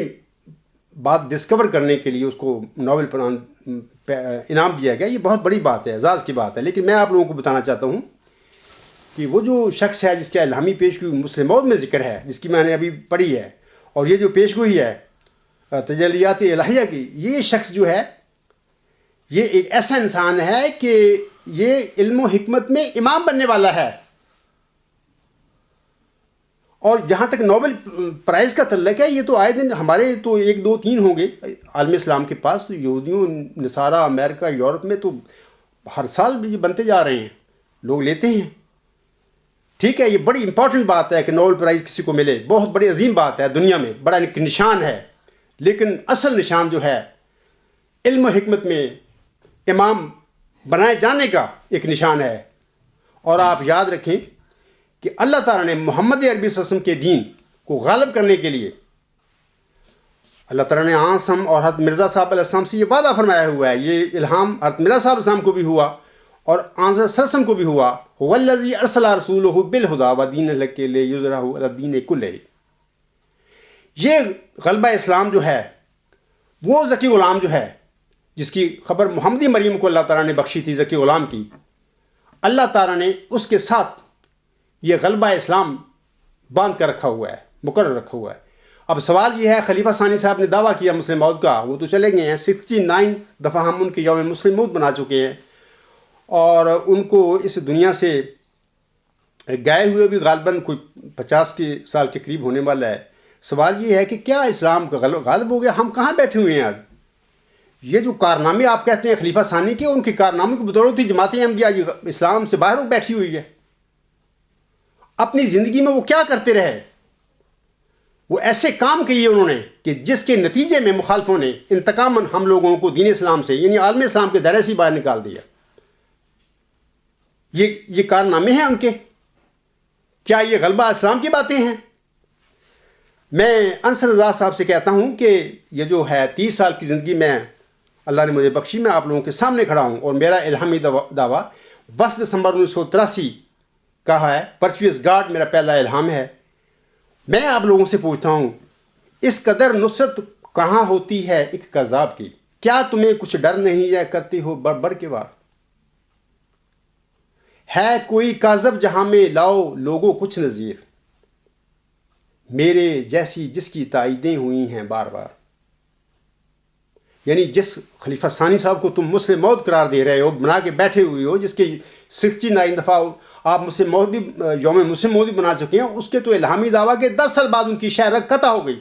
بات ڈسکور کرنے کے لیے اس کو نوبل انعام دیا گیا۔ یہ بہت بڑی بات ہے، اعزاز کی بات ہے۔ لیکن میں آپ لوگوں کو بتانا چاہتا ہوں کہ وہ جو شخص ہے جس کا الہامی پیشگوئی مسلم موعود میں ذکر ہے، جس کی میں نے ابھی پڑھی ہے، اور یہ جو پیشگوئی ہے تجلیات الہیہ کی، یہ شخص جو ہے یہ ایک ایسا انسان ہے کہ یہ علم و حکمت میں امام بننے والا ہے۔ اور جہاں تک نوبل پرائز کا تعلق ہے، یہ تو آئے دن ہمارے تو 1 2 3 ہوں گے عالم اسلام کے پاس، یہودیوں، نصارہ، امریکہ، یورپ میں تو ہر سال یہ بنتے جا رہے ہیں، لوگ لیتے ہیں۔ ٹھیک ہے، یہ بڑی امپورٹنٹ بات ہے کہ نوبل پرائز کسی کو ملے، بہت بڑی عظیم بات ہے، دنیا میں بڑا ایک نشان ہے۔ لیکن اصل نشان جو ہے علم و حکمت میں امام بنائے جانے کا ایک نشان ہے۔ اور آپ یاد رکھیں کہ اللہ تعالیٰ نے محمد عربی صلی اللہ علیہ وسلم کے دین کو غالب کرنے کے لیے اللہ تعالیٰ نے آسم اور حضرت مرزا صاحب علیہ السلام سے یہ وعدہ فرمایا ہوا ہے۔ یہ الہام حضرت مرزا صاحب علیہ السلام کو بھی ہوا اور آن صلی اللہ علیہ وسلم کو بھی ہوا، والذی ارسل رسولہ بالہدی ودین الحق لیظہرہ علی الدین کلہ۔ یہ غلبہ اسلام جو ہے، وہ ذکی غلام جو ہے جس کی خبر محمدی مریم کو اللہ تعالیٰ نے بخشی تھی، ذکی غلام کی، اللہ تعالیٰ نے اس کے ساتھ یہ غلبہ اسلام باندھ کر رکھا ہوا ہے، مقرر رکھا ہوا ہے۔ اب سوال یہ ہے، خلیفہ ثانی صاحب نے دعویٰ کیا مسلم موعود کا، وہ تو چلے گئے ہیں، 69 دفعہ ہم ان کے یوم مسلم موعود بنا چکے ہیں، اور ان کو اس دنیا سے گئے ہوئے بھی غالباً کوئی 50 سال کے قریب ہونے والا ہے۔ سوال یہ ہے کہ کیا اسلام کا غالب ہو گیا؟ ہم کہاں بیٹھے ہوئے ہیں آج؟ یہ جو کارنامے آپ کہتے ہیں خلیفہ ثانی کے، ان کے کارنامے کی بدولت ہی جماعت احمدیہ اسلام سے باہر بیٹھی ہوئی ہے۔ اپنی زندگی میں وہ کیا کرتے رہے؟ وہ ایسے کام کیے انہوں نے کہ جس کے نتیجے میں مخالفوں نے انتقاماً ہم لوگوں کو دین اسلام سے، یعنی عالم اسلام کے دائرے سے باہر نکال دیا۔ یہ کارنامے ہیں ان کے۔ کیا یہ غلبہ اسلام کی باتیں ہیں؟ میں انصر رضا صاحب سے کہتا ہوں کہ یہ جو ہے 30 سال کی زندگی میں اللہ نے مجھے بخشی، میں آپ لوگوں کے سامنے کھڑا ہوں، اور میرا الہامی دعویٰ 10 دسمبر 1983 کا ہے، پرچوئس گاڈ میرا پہلا الہام ہے۔ میں آپ لوگوں سے پوچھتا ہوں، اس قدر نصرت کہاں ہوتی ہے ایک کذاب کی؟ کیا تمہیں کچھ ڈر نہیں ہے؟ کرتے ہو بڑھ بڑھ کے وار۔ ہے کوئی کاذب جہاں میں لاؤ لوگوں کچھ نظیر، میرے جیسی جس کی تائیدیں ہوئی ہیں بار بار۔ یعنی جس خلیفہ ثانی صاحب کو تم مسلم موعود قرار دے رہے ہو، بنا کے بیٹھے ہوئے ہو، جس کے 69 دفعہ آپ مسلم موعود بھی، یوم مسلم موعود بھی بنا چکے ہیں، اس کے تو الہامی دعویٰ کے 10 سال بعد ان کی شہرت قطع ہو گئی،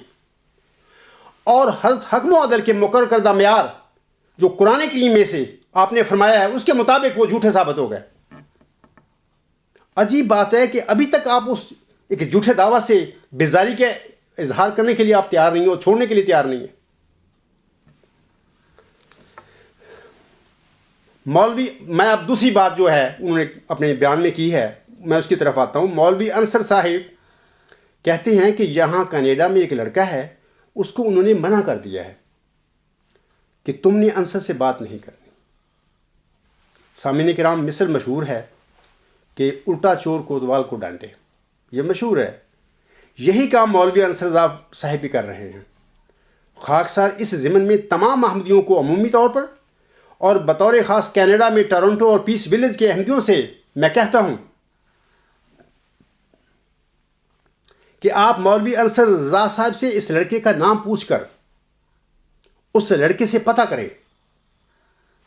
اور حضرت حکم و عدل کے مقرر کردہ معیار جو قرآن کریم میں سے آپ نے فرمایا ہے، اس کے مطابق وہ جھوٹے ثابت ہو گئے۔ عجیب بات ہے کہ ابھی تک آپ اس ایک جھوٹے دعویٰ سے بیزاری کے اظہار کرنے کے لیے آپ تیار نہیں ہو، چھوڑنے کے لیے تیار نہیں ہیں۔ مولوی، میں اب دوسری بات جو ہے انہوں نے اپنے بیان میں کی ہے، میں اس کی طرف آتا ہوں۔ مولوی انصر صاحب کہتے ہیں کہ یہاں کینیڈا میں ایک لڑکا ہے، اس کو انہوں نے منع کر دیا ہے کہ تم نے انصر سے بات نہیں کرنی۔ سامعین کرام، مثل مشہور ہے کہ الٹا چور کوتوال کو ڈانٹے، یہ مشہور ہے۔ یہی کام مولوی انصر رضا صاحب بھی کر رہے ہیں۔ خاکسار اس ضمن میں تمام احمدیوں کو عمومی طور پر اور بطور خاص کینیڈا میں ٹورنٹو اور پیس ولیج کے احمدیوں سے میں کہتا ہوں کہ آپ مولوی انصر رضا صاحب سے اس لڑکے کا نام پوچھ کر اس لڑکے سے پتہ کریں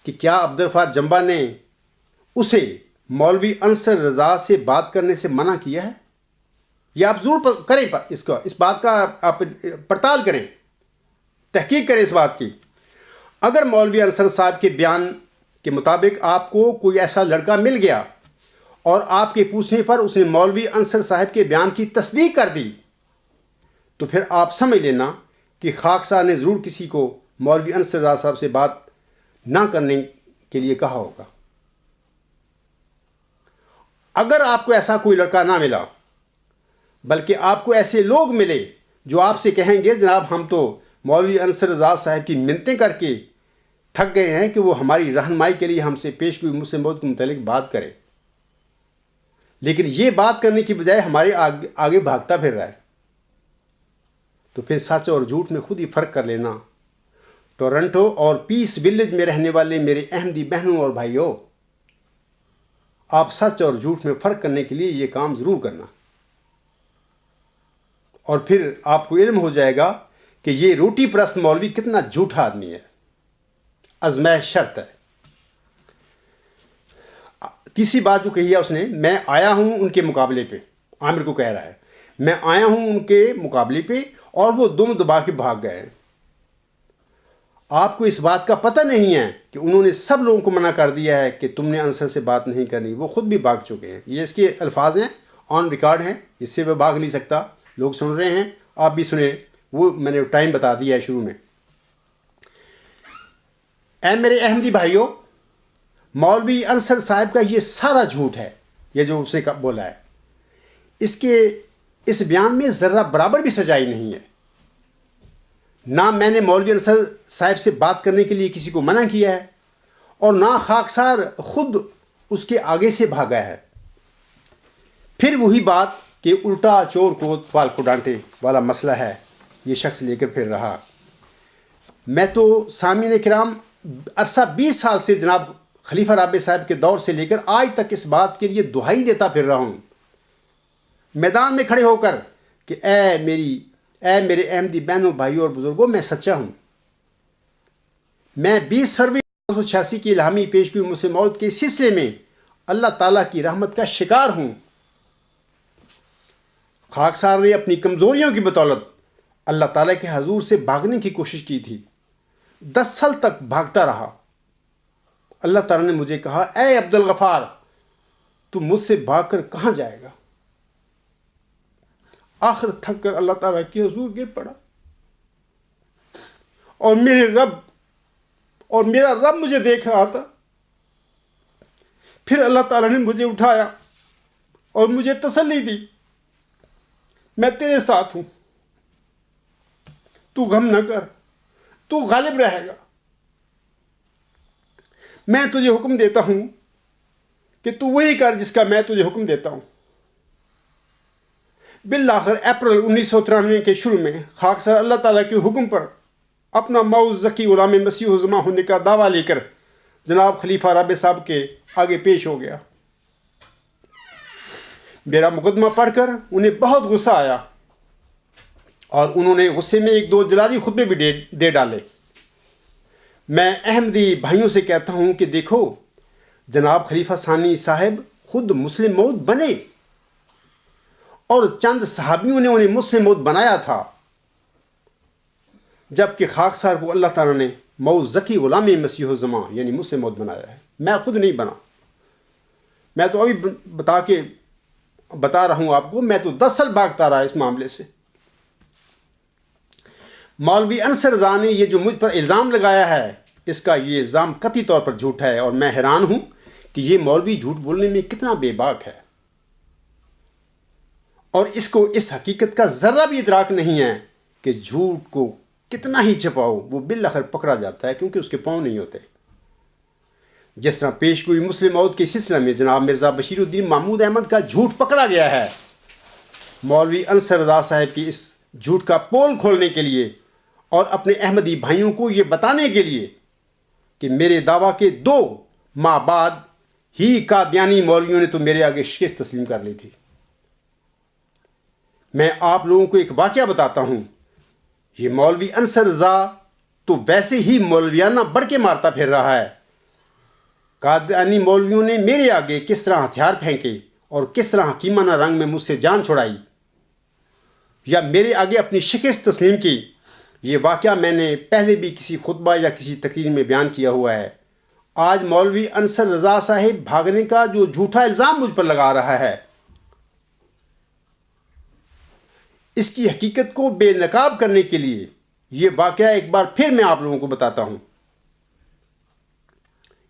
کہ کیا عبدالغفار جمبا نے اسے مولوی انصر رضا سے بات کرنے سے منع کیا ہے۔ یہ آپ ضرور کریں، اس بات کا آپ پڑتال کریں، تحقیق کریں اس بات کی۔ اگر مولوی انصر صاحب کے بیان کے مطابق آپ کو کوئی ایسا لڑکا مل گیا اور آپ کے پوچھنے پر اس نے مولوی انصر صاحب کے بیان کی تصدیق کر دی، تو پھر آپ سمجھ لینا کہ خاکسار نے ضرور کسی کو مولوی انصر رضا صاحب سے بات نہ کرنے کے لیے کہا ہوگا۔ اگر آپ کو ایسا کوئی لڑکا نہ ملا، بلکہ آپ کو ایسے لوگ ملے جو آپ سے کہیں گے جناب ہم تو مولوی انصر رضا صاحب کی منتیں کر کے تھک گئے ہیں کہ وہ ہماری رہنمائی کے لیے ہم سے پیش گوئی مسلم موت کے متعلق بات کریں، لیکن یہ بات کرنے کی بجائے ہمارے آگے بھاگتا پھر رہا ہے، تو پھر سچ اور جھوٹ میں خود ہی فرق کر لینا۔ ٹورنٹو اور پیس ولیج میں رہنے والے میرے احمدی بہنوں اور بھائیوں، آپ سچ اور جھوٹ میں فرق کرنے کے لیے یہ کام ضرور کرنا، اور پھر آپ کو علم ہو جائے گا کہ یہ روٹی پرست مولوی کتنا جھوٹا آدمی ہے۔ آزمائش شرط ہے۔ تیسری بات جو کہی ہے اس نے، میں آیا ہوں ان کے مقابلے پہ، عامر کو کہہ رہا ہے میں آیا ہوں ان کے مقابلے پہ اور وہ دم دبا کے بھاگ گئے۔ آپ کو اس بات کا پتہ نہیں ہے کہ انہوں نے سب لوگوں کو منع کر دیا ہے کہ تم نے انصر سے بات نہیں کرنی، وہ خود بھی بھاگ چکے ہیں۔ یہ اس کے الفاظ ہیں، آن ریکارڈ ہیں، اس سے وہ بھاگ نہیں سکتا، لوگ سن رہے ہیں، آپ بھی سنیں، وہ میں نے ٹائم بتا دیا ہے شروع میں۔ اے میرے احمدی بھائیوں، مولوی انصر صاحب کا یہ سارا جھوٹ ہے، یہ جو اس نے بولا ہے، اس بیان میں ذرہ برابر بھی سچائی نہیں ہے۔ نہ میں نے مولوی انصر صاحب سے بات کرنے کے لیے کسی کو منع کیا ہے، اور نہ خاکسار خود اس کے آگے سے بھاگا ہے۔ پھر وہی بات کہ الٹا چور کوتوال کو ڈانٹے والا مسئلہ ہے، یہ شخص لے کر پھر رہا۔ میں تو سامعین کرام عرصہ 20 سال سے جناب خلیفہ رابع صاحب کے دور سے لے کر آج تک اس بات کے لیے دہائی دیتا پھر رہا ہوں، میدان میں کھڑے ہو کر کہ اے میرے احمدی بہنوں، بھائیوں اور بزرگوں، میں سچا ہوں۔ میں 20 فروری 1986 کی الہامی پیش گوئی مسلم موت کے سلسلے میں اللہ تعالیٰ کی رحمت کا شکار ہوں۔ خاکسار نے اپنی کمزوریوں کی بدولت اللہ تعالیٰ کے حضور سے بھاگنے کی کوشش کی تھی، 10 سال تک بھاگتا رہا۔ اللہ تعالیٰ نے مجھے کہا، اے عبدالغفار، تو مجھ سے بھاگ کر کہاں جائے گا؟ آخر تھک کر اللہ تعالیٰ کے حضور گر پڑا، اور میرا رب مجھے دیکھ رہا تھا۔ پھر اللہ تعالیٰ نے مجھے اٹھایا اور مجھے تسلی دی، میں تیرے ساتھ ہوں، تو غم نہ کر، تو غالب رہے گا۔ میں تجھے حکم دیتا ہوں کہ تو وہی کر جس کا میں تجھے حکم دیتا ہوں۔ بالآخر اپریل 1993 کے شروع میں خاکسار اللہ تعالیٰ کے حکم پر اپنا معوذ ذکی غلام مسیح الزماں ہونے کا دعویٰ لے کر جناب خلیفہ رابع صاحب کے آگے پیش ہو گیا۔ میرا مقدمہ پڑھ کر انہیں بہت غصہ آیا، اور انہوں نے غصے میں 1-2 جلالی خطبے بھی دے ڈالے۔ میں احمدی بھائیوں سے کہتا ہوں کہ دیکھو، جناب خلیفہ ثانی صاحب خود مسلم موعود بنے، اور چند صحابیوں نے انہیں مسلم موعود بنایا تھا، جبکہ خاکسار کو اللہ تعالیٰ نے معوذ ذکی غلام مسیح الزماں یعنی مسلم موعود بنایا ہے۔ میں خود نہیں بنا، میں تو ابھی بتا رہا ہوں آپ کو، میں تو 10 سال بھاگتا رہا اس معاملے سے۔ مولوی انصر رضا نے یہ جو مجھ پر الزام لگایا ہے، اس کا یہ الزام قطعی طور پر جھوٹ ہے، اور میں حیران ہوں کہ یہ مولوی جھوٹ بولنے میں کتنا بے باک ہے، اور اس کو اس حقیقت کا ذرہ بھی ادراک نہیں ہے کہ جھوٹ کو کتنا ہی چھپاؤ وہ بالآخر پکڑا جاتا ہے، کیونکہ اس کے پاؤں نہیں ہوتے۔ جس طرح پیش گوئی مسلم موعود کے سلسلے میں جناب مرزا بشیر الدین محمود احمد کا جھوٹ پکڑا گیا ہے، مولوی انصر رضا صاحب کی اس جھوٹ کا پول کھولنے کے لیے اور اپنے احمدی بھائیوں کو یہ بتانے کے لیے کہ میرے دعویٰ کے 2 ماہ بعد ہی قادیانی مولویوں نے تو میرے آگے شکست تسلیم کر لی تھی۔ میں آپ لوگوں کو ایک واقعہ بتاتا ہوں۔ یہ مولوی انصر رضا تو ویسے ہی مولویانہ بڑھ کے مارتا پھر رہا ہے۔ قادیانی مولویوں نے میرے آگے کس طرح ہتھیار پھینکے اور کس طرح حکیمانہ رنگ میں مجھ سے جان چھڑائی یا میرے آگے اپنی شکست تسلیم کی، یہ واقعہ میں نے پہلے بھی کسی خطبہ یا کسی تقریر میں بیان کیا ہوا ہے۔ آج مولوی انصر رضا صاحب بھاگنے کا جو جھوٹا الزام مجھ پر لگا رہا ہے، اس کی حقیقت کو بے نقاب کرنے کے لیے یہ واقعہ ایک بار پھر میں آپ لوگوں کو بتاتا ہوں۔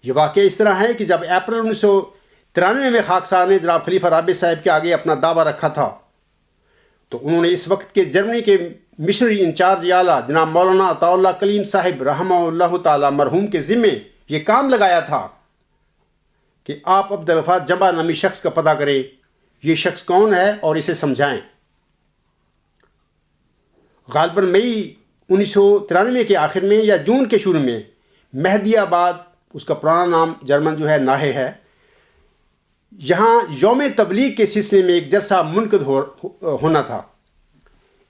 یہ واقعہ اس طرح ہے کہ جب اپریل 1993 میں خاکسار نے جناب خلیفہ رابع صاحب کے آگے اپنا دعویٰ رکھا تھا تو انہوں نے اس وقت کے جرمنی کے مشنری انچارج اعلیٰ جناب مولانا عطا اللہ کلیم صاحب رحمہ اللہ تعالی مرحوم کے ذمے یہ کام لگایا تھا کہ آپ عبدالغفار جمبا نامی شخص کا پتہ کریں، یہ شخص کون ہے اور اسے سمجھائیں۔ غالباً مئی 1993 کے آخر میں یا جون کے شروع میں مہدی آباد، اس کا پرانا نام جرمن جو ہے ناہے ہے، یہاں یوم تبلیغ کے سلسلے میں ایک جلسہ منعقد ہونا تھا۔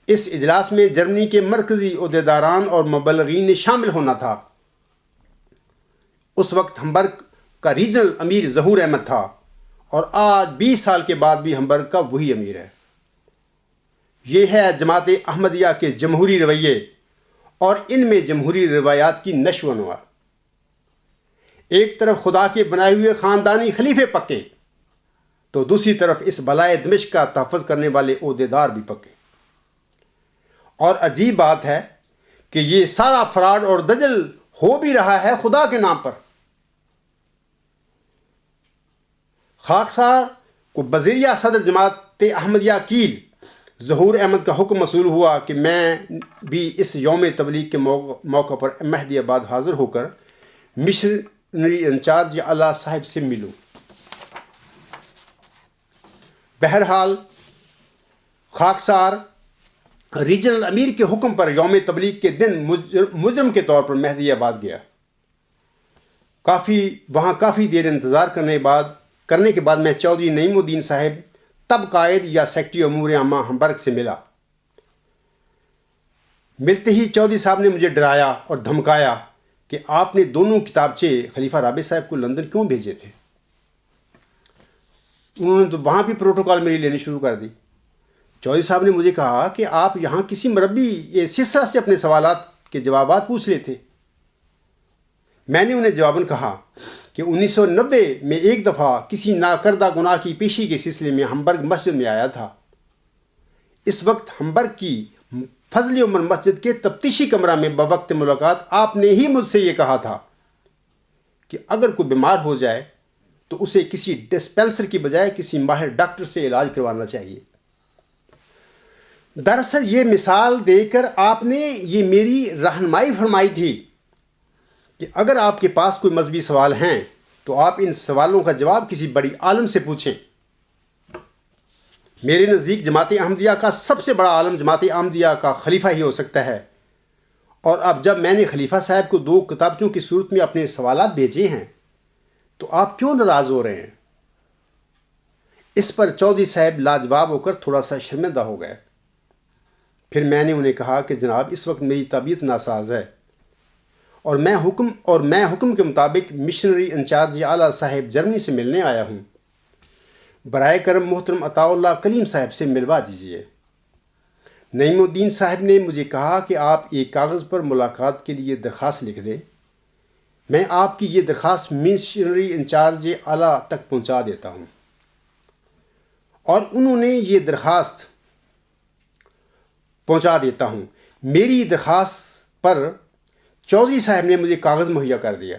اس اجلاس میں جرمنی کے مرکزی عہدیداران اور مبلغین نے شامل ہونا تھا۔ اس وقت ہمبرگ کا ریجنل امیر ظہور احمد تھا اور آج 20 سال کے بعد بھی ہمبرگ کا وہی امیر ہے۔ یہ ہے جماعت احمدیہ کے جمہوری رویے اور ان میں جمہوری روایات کی نشو و نما۔ ایک طرف خدا کے بنائے ہوئے خاندانی خلیفے پکے تو دوسری طرف اس بلائے دمشق کا تحفظ کرنے والے عہدیدار بھی پکے۔ اور عجیب بات ہے کہ یہ سارا فراڈ اور دجل ہو بھی رہا ہے خدا کے نام پر۔ خاکسار کو بذریعہ صدر جماعت احمدیہ کیل ظہور احمد کا حکم موصول ہوا کہ میں بھی اس یوم تبلیغ کے موقع پر مہدی آباد حاضر ہو کر مشنری انچارج اعلیٰ صاحب سے ملوں۔ بہرحال خاکسار ریجنل امیر کے حکم پر یوم تبلیغ کے دن مجرم کے طور پر مہدی آباد گیا۔ وہاں کافی دیر انتظار کرنے کے بعد میں چودھری نعیم الدین صاحب تب قائد یا سیکٹری امور عامہ ہمبرگ سے ملا۔ ملتے ہی چودھری صاحب نے مجھے ڈرایا اور دھمکایا کہ آپ نے دونوں کتابچے خلیفہ رابع صاحب کو لندن کیوں بھیجے تھے؟ انہوں نے تو وہاں بھی پروٹوکال میری لینی شروع کر دی۔ چودھری صاحب نے مجھے کہا کہ آپ یہاں کسی مربی سسرا سے اپنے سوالات کے جوابات پوچھ لیتے۔ میں نے انہیں جواباً کہا کہ 1990 میں ایک دفعہ کسی ناکردہ گناہ کی پیشی کے سلسلے میں ہمبرگ مسجد میں آیا تھا۔ اس وقت ہمبرگ کی فضل عمر مسجد کے تفتیشی کمرہ میں بوقت ملاقات آپ نے ہی مجھ سے یہ کہا تھا کہ اگر کوئی بیمار ہو جائے تو اسے کسی ڈسپینسر کی بجائے کسی ماہر ڈاکٹر سے علاج کروانا چاہیے۔ دراصل یہ مثال دے کر آپ نے یہ میری رہنمائی فرمائی تھی کہ اگر آپ کے پاس کوئی مذہبی سوال ہیں تو آپ ان سوالوں کا جواب کسی بڑی عالم سے پوچھیں۔ میرے نزدیک جماعت احمدیہ کا سب سے بڑا عالم جماعت احمدیہ کا خلیفہ ہی ہو سکتا ہے، اور اب جب میں نے خلیفہ صاحب کو 2 کتابچوں کی صورت میں اپنے سوالات بھیجے ہیں تو آپ کیوں ناراض ہو رہے ہیں؟ اس پر چودھری صاحب لاجواب ہو کر تھوڑا سا شرمندہ ہو گئے۔ پھر میں نے انہیں کہا کہ جناب اس وقت میری طبیعت ناساز ہے اور میں حکم کے مطابق مشنری انچارج اعلیٰ صاحب جرمنی سے ملنے آیا ہوں۔ برائے کرم محترم عطا اللہ کلیم صاحب سے ملوا دیجیے۔ نعیم الدین صاحب نے مجھے کہا کہ آپ ایک کاغذ پر ملاقات کے لیے درخواست لکھ دیں، میں آپ کی یہ درخواست مشنری انچارج اعلیٰ تک پہنچا دیتا ہوں۔ اور انہوں نے یہ درخواست پہنچا دیتا ہوں۔ میری درخواست پر چودھری صاحب نے مجھے کاغذ مہیا کر دیا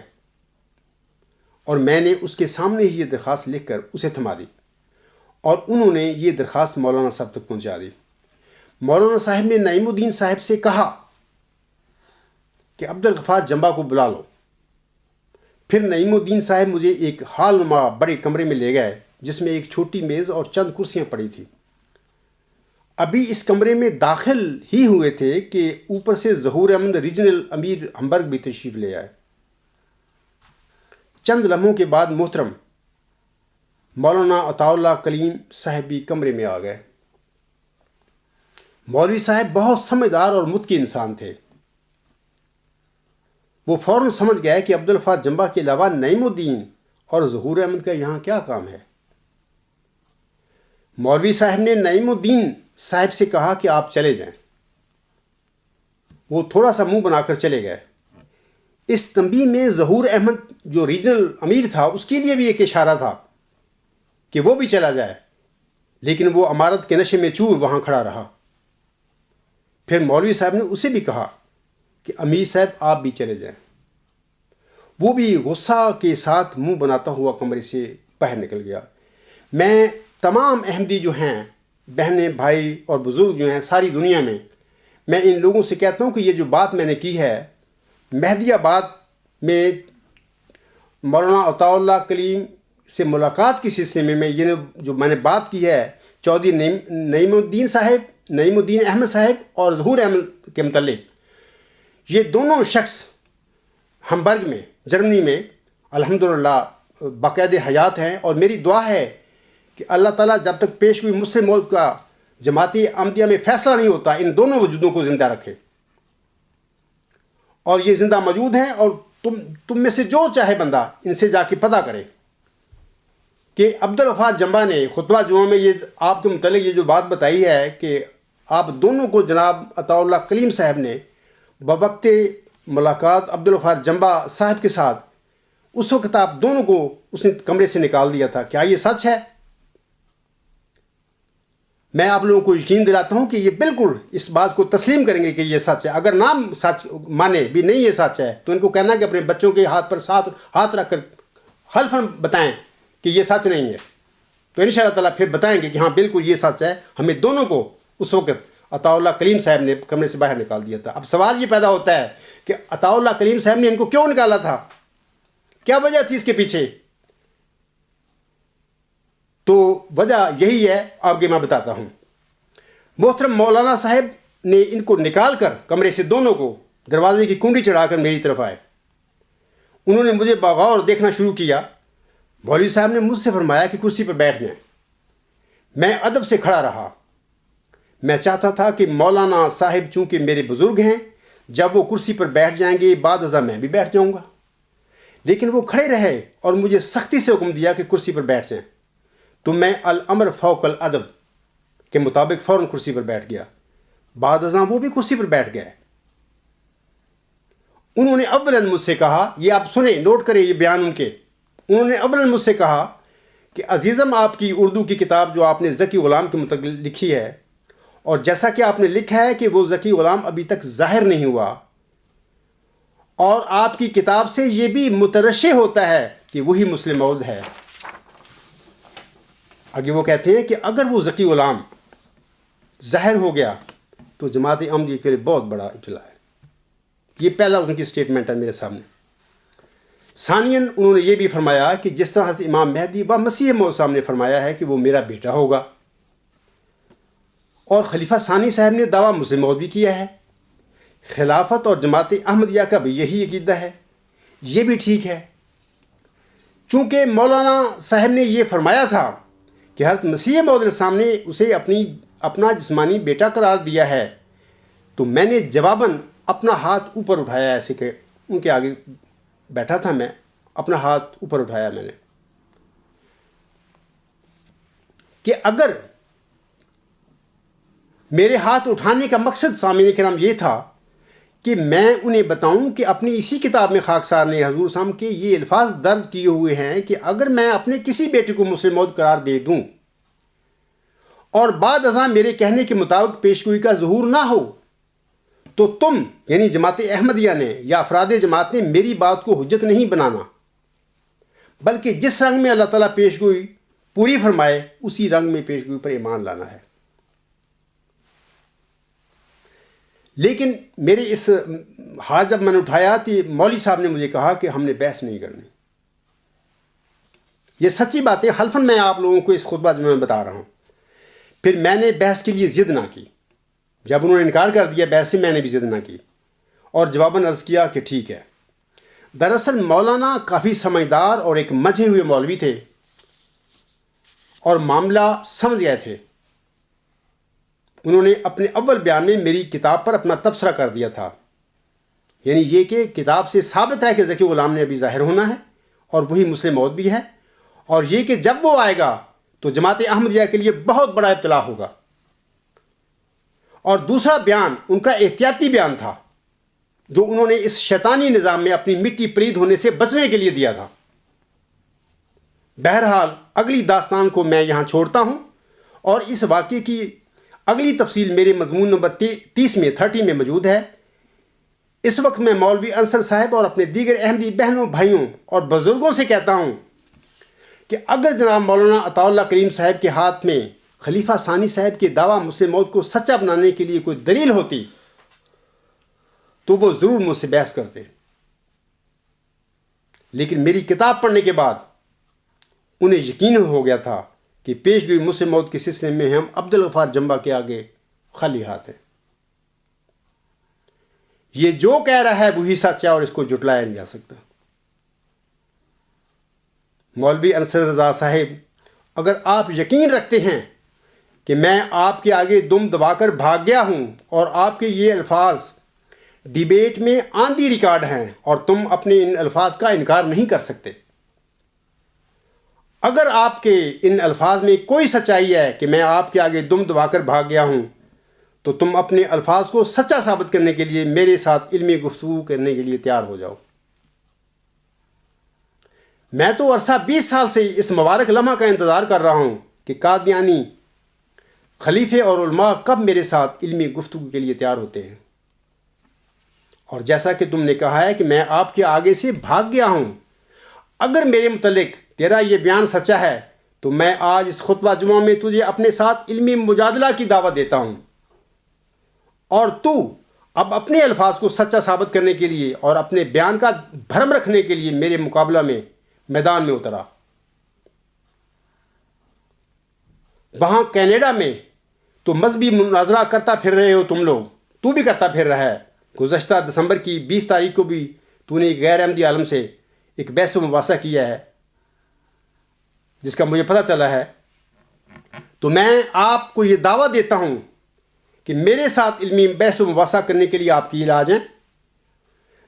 اور میں نے اس کے سامنے ہی یہ درخواست لکھ کر اسے تھما دی اور انہوں نے یہ درخواست مولانا صاحب تک پہنچا دی۔ مولانا صاحب نے نعیم الدین صاحب سے کہا کہ عبدالغفار جمبا کو بلا لو۔ پھر نعیم الدین صاحب مجھے ایک حال نما بڑے کمرے میں لے گئے جس میں ایک چھوٹی میز اور چند کرسیاں پڑی تھیں۔ ابھی اس کمرے میں داخل ہی ہوئے تھے کہ اوپر سے ظہور احمد ریجنل امیر ہمبرگ بھی تشریف لے آئے۔ چند لمحوں کے بعد محترم مولانا عطا اللہ کلیم صاحب بھی کمرے میں آ گئے۔ مولوی صاحب بہت سمجھدار اور متقی انسان تھے۔ وہ فوراً سمجھ گئے کہ عبدالغفار جمبہ کے علاوہ نعیم الدین اور ظہور احمد کا یہاں کیا کام ہے۔ مولوی صاحب نے نعیم الدین صاحب سے کہا کہ آپ چلے جائیں۔ وہ تھوڑا سا منہ بنا کر چلے گئے۔ اس تنبیہ میں ظہور احمد جو ریجنل امیر تھا اس کے لیے بھی ایک اشارہ تھا کہ وہ بھی چلا جائے، لیکن وہ امارت کے نشے میں چور وہاں کھڑا رہا۔ پھر مولوی صاحب نے اسے بھی کہا کہ امیر صاحب آپ بھی چلے جائیں۔ وہ بھی غصہ کے ساتھ منہ بناتا ہوا کمرے سے باہر نکل گیا۔ میں تمام احمدی جو ہیں، بہنیں بھائی اور بزرگ جو ہیں ساری دنیا میں ان لوگوں سے کہتا ہوں کہ یہ جو بات میں نے کی ہے، مہدی آباد میں مولانا عطا اللہ کلیم سے ملاقات کے سلسلے میں یہ جو میں نے بات کی ہے چودھری نعیم الدین صاحب، نعیم الدین احمد صاحب اور ظہور احمد کے متعلق، یہ دونوں شخص ہمبرگ میں جرمنی میں الحمدللہ باقاعدہ حیات ہیں، اور میری دعا ہے کہ اللہ تعالیٰ جب تک پیش ہوئی مسلم ملک کا جماعتی احمدیہ میں فیصلہ نہیں ہوتا ان دونوں وجودوں کو زندہ رکھے، اور یہ زندہ موجود ہیں، اور تم میں سے جو چاہے بندہ ان سے جا کے پتہ کرے کہ عبدالغفار جمبہ نے خطبہ جمعہ میں یہ آپ کے متعلق یہ جو بات بتائی ہے کہ آپ دونوں کو جناب عطا اللہ کلیم صاحب نے بوقت ملاقات عبدالغفار جمبہ صاحب کے ساتھ اس وقت آپ دونوں کو اس نے کمرے سے نکال دیا تھا، کیا یہ سچ ہے؟ میں آپ لوگوں کو یقین دلاتا ہوں کہ یہ بالکل اس بات کو تسلیم کریں گے کہ یہ سچ ہے۔ اگر نہ سچ مانے بھی نہیں یہ سچ ہے تو ان کو کہنا کہ اپنے بچوں کے ہاتھ پر ہاتھ رکھ کر حلفاً بتائیں کہ یہ سچ نہیں ہے، تو انشاءاللہ تعالیٰ پھر بتائیں گے کہ ہاں بالکل یہ سچ ہے، ہمیں دونوں کو اس وقت عطا اللہ کلیم صاحب نے کمرے سے باہر نکال دیا تھا۔ اب سوال یہ پیدا ہوتا ہے کہ عطا اللہ کلیم صاحب نے ان کو کیوں نکالا تھا، کیا وجہ تھی اس کے پیچھے؟ تو وجہ یہی ہے، آگے میں بتاتا ہوں۔ محترم مولانا صاحب نے ان کو نکال کر کمرے سے دونوں کو دروازے کی کنڈی چڑھا کر میری طرف آئے۔ انہوں نے مجھے بغور دیکھنا شروع کیا۔ مولوی صاحب نے مجھ سے فرمایا کہ کرسی پر بیٹھ جائیں۔ میں ادب سے کھڑا رہا۔ میں چاہتا تھا کہ مولانا صاحب چونکہ میرے بزرگ ہیں، جب وہ کرسی پر بیٹھ جائیں گے بعد ازاں میں بھی بیٹھ جاؤں گا، لیکن وہ کھڑے رہے اور مجھے سختی سے حکم دیا کہ کرسی پر بیٹھ جائیں، تو میں الامر فوق الادب کے مطابق فوراً کرسی پر بیٹھ گیا۔ بعد ازاں وہ بھی کرسی پر بیٹھ گئے۔ انہوں نے اولاً مجھ سے کہا، یہ آپ سنیں، نوٹ کریں یہ بیان ان کے، انہوں نے اولاً مجھ سے کہا کہ عزیزم آپ کی اردو کی کتاب جو آپ نے ذکی غلام کے متعلق لکھی ہے، اور جیسا کہ آپ نے لکھا ہے کہ وہ ذکی غلام ابھی تک ظاہر نہیں ہوا، اور آپ کی کتاب سے یہ بھی مترشح ہوتا ہے کہ وہی مسلم موعود ہے۔ آگے وہ کہتے ہیں کہ اگر وہ ذکی غلام ظاہر ہو گیا تو جماعت احمدیہ کے لیے بہت بڑا اطلاع ہے۔ یہ پہلا ان کی سٹیٹمنٹ ہے میرے سامنے۔ ثانیاً انہوں نے یہ بھی فرمایا کہ جس طرح سے امام مہدی و مسیح موعود صاحب نے فرمایا ہے کہ وہ میرا بیٹا ہوگا، اور خلیفہ ثانی صاحب نے دعویٰ مسلم موعود بھی کیا ہے، خلافت اور جماعت احمدیہ کا بھی یہی عقیدہ ہے، یہ بھی ٹھیک ہے۔ چونکہ مولانا صاحب نے یہ فرمایا تھا کہ حضرت مسیح موعود علیہ السلام نے اسے اپنا جسمانی بیٹا قرار دیا ہے، تو میں نے جواباً اپنا ہاتھ اوپر اٹھایا، ایسے کہ ان کے آگے بیٹھا تھا، میں اپنا ہاتھ اوپر اٹھایا میں نے کہ اگر میرے ہاتھ اٹھانے کا مقصد سامعین کرام یہ تھا کہ میں انہیں بتاؤں کہ اپنی اسی کتاب میں خاکسار نے حضور صاحب کے یہ الفاظ درج کیے ہوئے ہیں کہ اگر میں اپنے کسی بیٹے کو مسلم موعود قرار دے دوں اور بعد ازاں میرے کہنے کے مطابق پیشگوئی کا ظہور نہ ہو، تو تم یعنی جماعت احمدیہ نے یا افراد جماعت نے میری بات کو حجت نہیں بنانا، بلکہ جس رنگ میں اللہ تعالیٰ پیشگوئی پوری فرمائے اسی رنگ میں پیشگوئی پر ایمان لانا ہے۔ لیکن میرے اس ہاتھ جب میں نے اٹھایا تو مولوی صاحب نے مجھے کہا کہ ہم نے بحث نہیں کرنی، یہ سچی باتیں حلفاً میں آپ لوگوں کو اس خطبہ جمعہ میں بتا رہا ہوں۔ پھر میں نے بحث کے لیے ضد نہ کی، جب انہوں نے انکار کر دیا بحث سے، میں نے بھی ضد نہ کی اور جواباً عرض کیا کہ ٹھیک ہے۔ دراصل مولانا کافی سمجھدار اور ایک مجھے ہوئے مولوی تھے اور معاملہ سمجھ گئے تھے۔ انہوں نے اپنے اول بیان میں میری کتاب پر اپنا تبصرہ کر دیا تھا، یعنی یہ کہ کتاب سے ثابت ہے کہ ذکی غلام نے ابھی ظاہر ہونا ہے اور وہی مسلم موعود بھی ہے، اور یہ کہ جب وہ آئے گا تو جماعت احمدیہ کے لیے بہت بڑا ابتلا ہوگا۔ اور دوسرا بیان ان کا احتیاطی بیان تھا جو انہوں نے اس شیطانی نظام میں اپنی مٹی پلید ہونے سے بچنے کے لیے دیا تھا۔ بہرحال اگلی داستان کو میں یہاں چھوڑتا ہوں اور اس واقعے کی اگلی تفصیل میرے مضمون نمبر 30 میں موجود ہے۔ اس وقت میں مولوی انصر صاحب اور اپنے دیگر احمدی بہنوں بھائیوں اور بزرگوں سے کہتا ہوں کہ اگر جناب مولانا عطا اللہ کریم صاحب کے ہاتھ میں خلیفہ ثانی صاحب کے دعویٰ مسلم موعود کو سچا بنانے کے لیے کوئی دلیل ہوتی تو وہ ضرور مجھ سے بحث کرتے، لیکن میری کتاب پڑھنے کے بعد انہیں یقین ہو گیا تھا کہ پیش گوئی مسلم موعود کے سلسلے میں ہم عبدالغفار جمبا کے آگے خالی ہاتھ ہیں۔ یہ جو کہہ رہا ہے وہی سچ ہے اور اس کو جھٹلایا نہیں جا سکتا۔ مولوی انصر رضا صاحب، اگر آپ یقین رکھتے ہیں کہ میں آپ کے آگے دم دبا کر بھاگ گیا ہوں اور آپ کے یہ الفاظ ڈیبیٹ میں آن دی ریکارڈ ہیں اور تم اپنے ان الفاظ کا انکار نہیں کر سکتے، اگر آپ کے ان الفاظ میں کوئی سچائی ہے کہ میں آپ کے آگے دم دبا کر بھاگ گیا ہوں، تو تم اپنے الفاظ کو سچا ثابت کرنے کے لیے میرے ساتھ علمی گفتگو کرنے کے لیے تیار ہو جاؤ۔ میں تو عرصہ 20 سال سے اس مبارک لمحہ کا انتظار کر رہا ہوں کہ قادیانی خلیفے اور علماء کب میرے ساتھ علمی گفتگو کے لیے تیار ہوتے ہیں، اور جیسا کہ تم نے کہا ہے کہ میں آپ کے آگے سے بھاگ گیا ہوں، اگر میرے متعلق تیرا یہ بیان سچا ہے تو میں آج اس خطبہ جمعہ میں تجھے اپنے ساتھ علمی مجادلہ کی دعوت دیتا ہوں، اور تو اب اپنے الفاظ کو سچا ثابت کرنے کے لیے اور اپنے بیان کا بھرم رکھنے کے لیے میرے مقابلہ میں میدان میں اترا۔ وہاں کینیڈا میں تو مذہبی مناظرہ کرتا پھر رہے ہو تم لوگ، تو بھی کرتا پھر رہا ہے۔ گزشتہ دسمبر کی 20 تاریخ کو بھی تو نے ایک غیر احمدی عالم سے ایک بحث و مباحثہ کیا ہے جس کا مجھے پتہ چلا ہے۔ تو میں آپ کو یہ دعویٰ دیتا ہوں کہ میرے ساتھ علمی بحث و مباحثہ کرنے کے لیے آپ کی علاج ہیں۔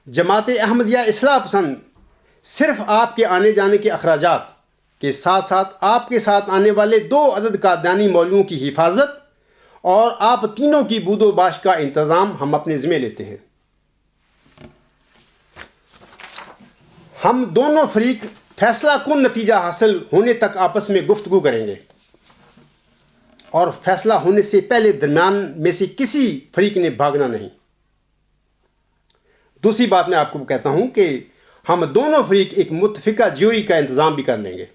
جماعت احمدیہ اصلاح پسند صرف آپ کے آنے جانے کے اخراجات کے ساتھ ساتھ آپ کے ساتھ آنے والے 2 عدد قادیانی مولویوں کی حفاظت اور آپ تینوں کی بود و باش کا انتظام ہم اپنے ذمہ لیتے ہیں۔ ہم دونوں فریق فیصلہ کن نتیجہ حاصل ہونے تک آپس میں گفتگو کریں گے، اور فیصلہ ہونے سے پہلے درمیان میں سے کسی فریق نے بھاگنا نہیں۔ دوسری بات میں آپ کو کہتا ہوں کہ ہم دونوں فریق ایک متفقہ جیوری کا انتظام بھی کر لیں گے،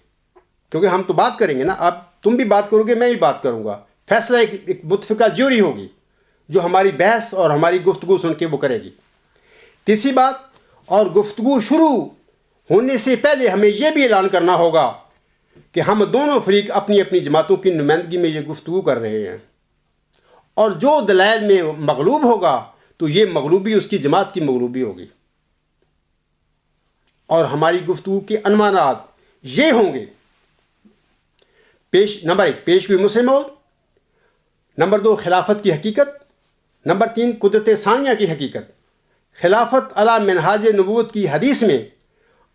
کیونکہ ہم تو بات کریں گے نا، اب تم بھی بات کرو گے، میں بھی بات کروں گا، فیصلہ ایک متفقہ جیوری ہوگی جو ہماری بحث اور ہماری گفتگو سن کے وہ کرے گی۔ تیسری بات، اور گفتگو شروع ہونے سے پہلے ہمیں یہ بھی اعلان کرنا ہوگا کہ ہم دونوں فریق اپنی اپنی جماعتوں کی نمائندگی میں یہ گفتگو کر رہے ہیں، اور جو دلائل میں مغلوب ہوگا تو یہ مغلوبی اس کی جماعت کی مغلوبی ہوگی، اور ہماری گفتگو کے عنوانات یہ ہوں گے: نمبر 1 پیش گوئی مسلم موعود، نمبر 2 خلافت کی حقیقت، نمبر 3 قدرت ثانیہ کی حقیقت، خلافت علی منہاج نبوت کی حدیث میں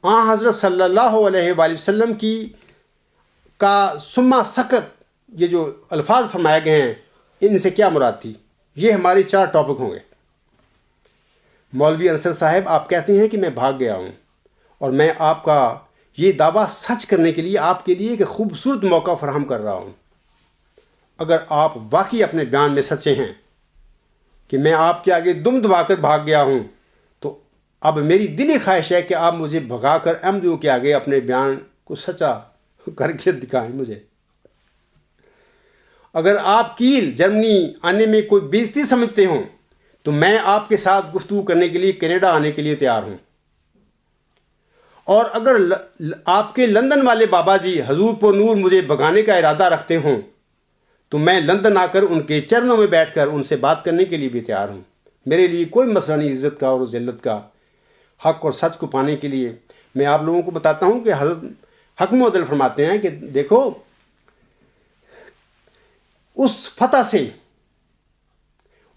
حضرت صلی اللہ علیہ وآلہ وسلم کا سما سکت، یہ جو الفاظ فرمائے گئے ہیں ان سے کیا مراد تھی۔ یہ ہماری 4 ٹاپک ہوں گے۔ مولوی انصر صاحب، آپ کہتے ہیں کہ میں بھاگ گیا ہوں، اور میں آپ کا یہ دعویٰ سچ کرنے کے لیے آپ کے لیے ایک خوبصورت موقع فراہم کر رہا ہوں۔ اگر آپ واقعی اپنے بیان میں سچے ہیں کہ میں آپ کے آگے دم دبا کر بھاگ گیا ہوں، تو اب میری دلی خواہش ہے کہ آپ مجھے بھگا کر احمدیوں کے آگے اپنے بیان کو سچا کر کے دکھائیں مجھے۔ اگر آپ کیل جرمنی آنے میں کوئی بےزتی سمجھتے ہوں تو میں آپ کے ساتھ گفتگو کرنے کے لیے کینیڈا آنے کے لیے تیار ہوں، اور اگر آپ کے لندن والے بابا جی حضور پر نور مجھے بھگانے کا ارادہ رکھتے ہوں تو میں لندن آ کر ان کے چرنوں میں بیٹھ کر ان سے بات کرنے کے لیے بھی تیار ہوں. میرے لیے کوئی مسئلہ نہیں عزت کا اور ذلت کا. حق اور سچ کو پانے کے لیے میں آپ لوگوں کو بتاتا ہوں کہ حضرت حکم و عدل فرماتے ہیں کہ دیکھو اس فتح سے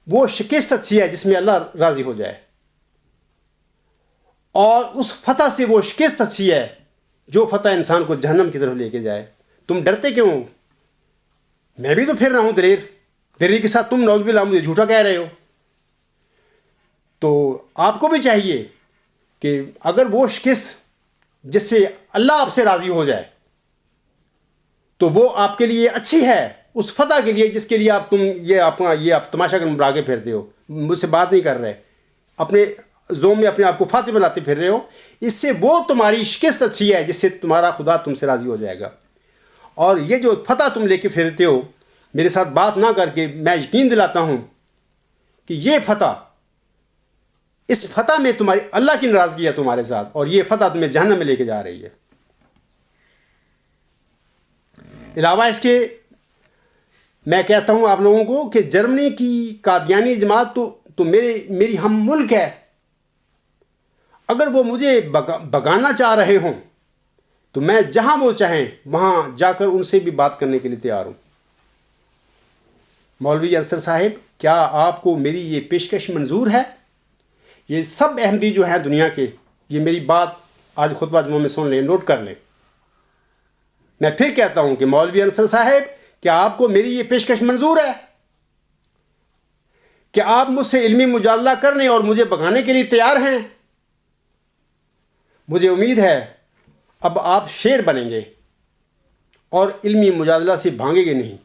وہ شکست اچھی ہے جس میں اللہ راضی ہو جائے، اور اس فتح سے وہ شکست اچھی ہے جو فتح انسان کو جہنم کی طرف لے کے جائے. تم ڈرتے کیوں ہو؟ میں بھی تو پھر رہا ہوں دلیری کے ساتھ. تم نعوذ باللہ مجھے جھوٹا کہہ رہے ہو. تو آپ کو بھی چاہیے کہ اگر وہ شکست جس سے اللہ آپ سے راضی ہو جائے تو وہ آپ کے لیے اچھی ہے اس فتح کے لیے جس کے لیے آپ تماشا کر براگے پھرتے ہو، مجھ سے بات نہیں کر رہے، اپنے زوم میں اپنے آپ کو فاتح بناتے پھر رہے ہو. اس سے وہ تمہاری شکست اچھی ہے جس سے تمہارا خدا تم سے راضی ہو جائے گا. اور یہ جو فتح تم لے کے پھرتے ہو میرے ساتھ بات نہ کر کے، میں یقین دلاتا ہوں کہ یہ فتح، اس فتح میں تمہاری اللہ کی ناراضگی ہے تمہارے ساتھ، اور یہ فتح تمہیں جہنم میں لے کے جا رہی ہے. علاوہ اس کے میں کہتا ہوں آپ لوگوں کو کہ جرمنی کی قادیانی جماعت تو میری ہم ملک ہے. اگر وہ مجھے بگانا چاہ رہے ہوں تو میں جہاں وہ چاہیں وہاں جا کر ان سے بھی بات کرنے کے لیے تیار ہوں. مولوی انصر صاحب، کیا آپ کو میری یہ پیشکش منظور ہے؟ یہ سب احمدی جو ہیں دنیا کے، یہ میری بات آج خطبہ جمعہ میں سن لیں، نوٹ کر لیں. میں پھر کہتا ہوں کہ مولوی انصر صاحب، کیا آپ کو میری یہ پیشکش منظور ہے کہ آپ مجھ سے علمی مجادلہ کرنے اور مجھے بگانے کے لیے تیار ہیں؟ مجھے امید ہے اب آپ شیر بنیں گے اور علمی مجادلہ سے بھاگیں گے نہیں.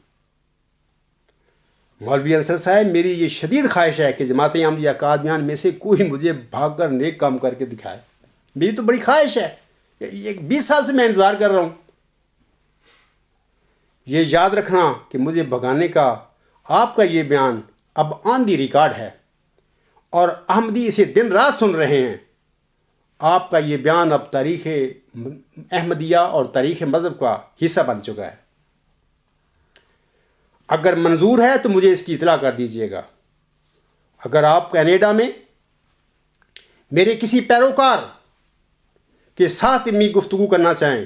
مولوی انصر صاحب، میری یہ شدید خواہش ہے کہ جماعت احمدیہ قادیان میں سے کوئی مجھے بھاگ کر نیک کام کر کے دکھائے. میری تو بڑی خواہش ہے، 20 سال سے میں انتظار کر رہا ہوں. یہ یاد رکھنا کہ مجھے بھگانے کا آپ کا یہ بیان اب آن دی ریکارڈ ہے اور احمدی اسے دن رات سن رہے ہیں. آپ کا یہ بیان اب تاریخ احمدیہ اور تاریخ مذہب کا حصہ بن چکا ہے. اگر منظور ہے تو مجھے اس کی اطلاع کر دیجئے گا. اگر آپ کینیڈا میں میرے کسی پیروکار کے ساتھ علمی گفتگو کرنا چاہیں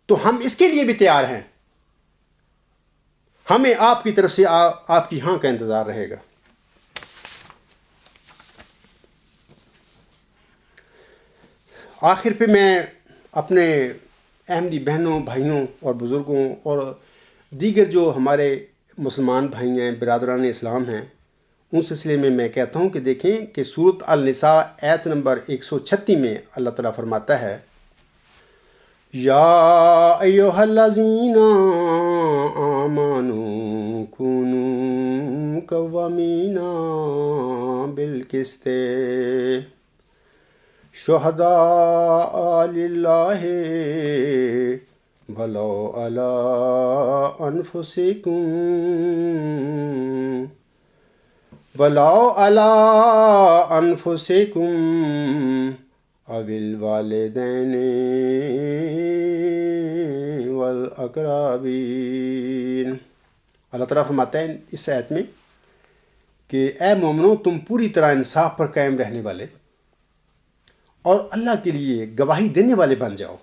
تو ہم اس کے لیے بھی تیار ہیں. ہمیں آپ کی طرف سے آپ کی ہاں کا انتظار رہے گا. آخر پہ میں اپنے احمدی بہنوں، بھائیوں اور بزرگوں اور دیگر جو ہمارے مسلمان بھائی ہیں، برادران اسلام ہیں، ان سلسلے میں کہتا ہوں کہ دیکھیں کہ سورۃ النساء آیت نمبر 136 میں اللہ تعالیٰ فرماتا ہے، یا ایھا الذین آمنوا کونوا قوامین بالقسط شہداء للہ ولو علی انفسکم او الوالدین والاقربین. اللہ تعالیٰ فرماتا ہے اس آیت میں کہ اے مومنو، تم پوری طرح انصاف پر قائم رہنے والے اور اللہ کے لیے گواہی دینے والے بن جاؤ.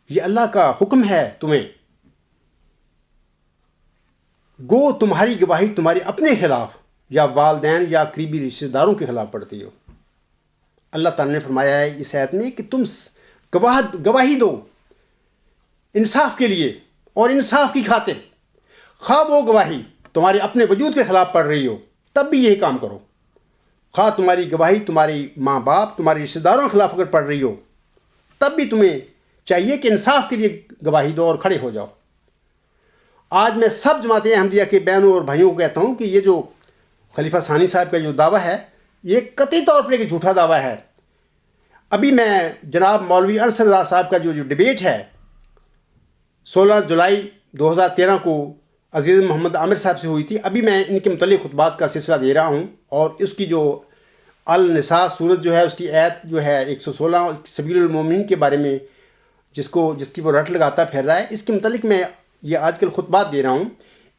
یہ اللہ کا حکم ہے تمہیں. گو تمہاری گواہی تمہارے اپنے خلاف یا والدین یا قریبی رشتہ داروں کے خلاف پڑتی ہو. اللہ تعالیٰ نے فرمایا ہے اس آیت میں کہ تم گواہی دو انصاف کے لیے اور انصاف کی خاطر. خواہ وہ گواہی تمہارے اپنے وجود کے خلاف پڑ رہی ہو تب بھی یہی کام کرو. خواہ تمہاری گواہی تمہاری ماں باپ، تمہارے رشتہ داروں کے خلاف اگر پڑ رہی ہو تب بھی تمہیں چاہیے کہ انصاف کے لیے گواہی دو اور کھڑے ہو جاؤ. آج میں سب جماعت احمدیہ کے بہنوں اور بھائیوں کو کہتا ہوں کہ یہ جو خلیفہ ثانی صاحب کا جو دعویٰ ہے یہ قطعی طور پر ایک جھوٹا دعویٰ ہے. ابھی میں جناب مولوی انصر رضا صاحب کا جو ڈیبیٹ ہے 16 جولائی 2013 کو عزیز محمد عامر صاحب سے ہوئی تھی، ابھی میں ان کے متعلق خطبات کا سلسلہ دے رہا ہوں اور اس کی جو النساء سورت جو ہے اس کی آیت جو ہے 116 سبیل المومنین کے بارے میں جس کی وہ رٹ لگاتا پھر رہا ہے، اس کے متعلق میں یہ آج کل خطبات دے رہا ہوں۔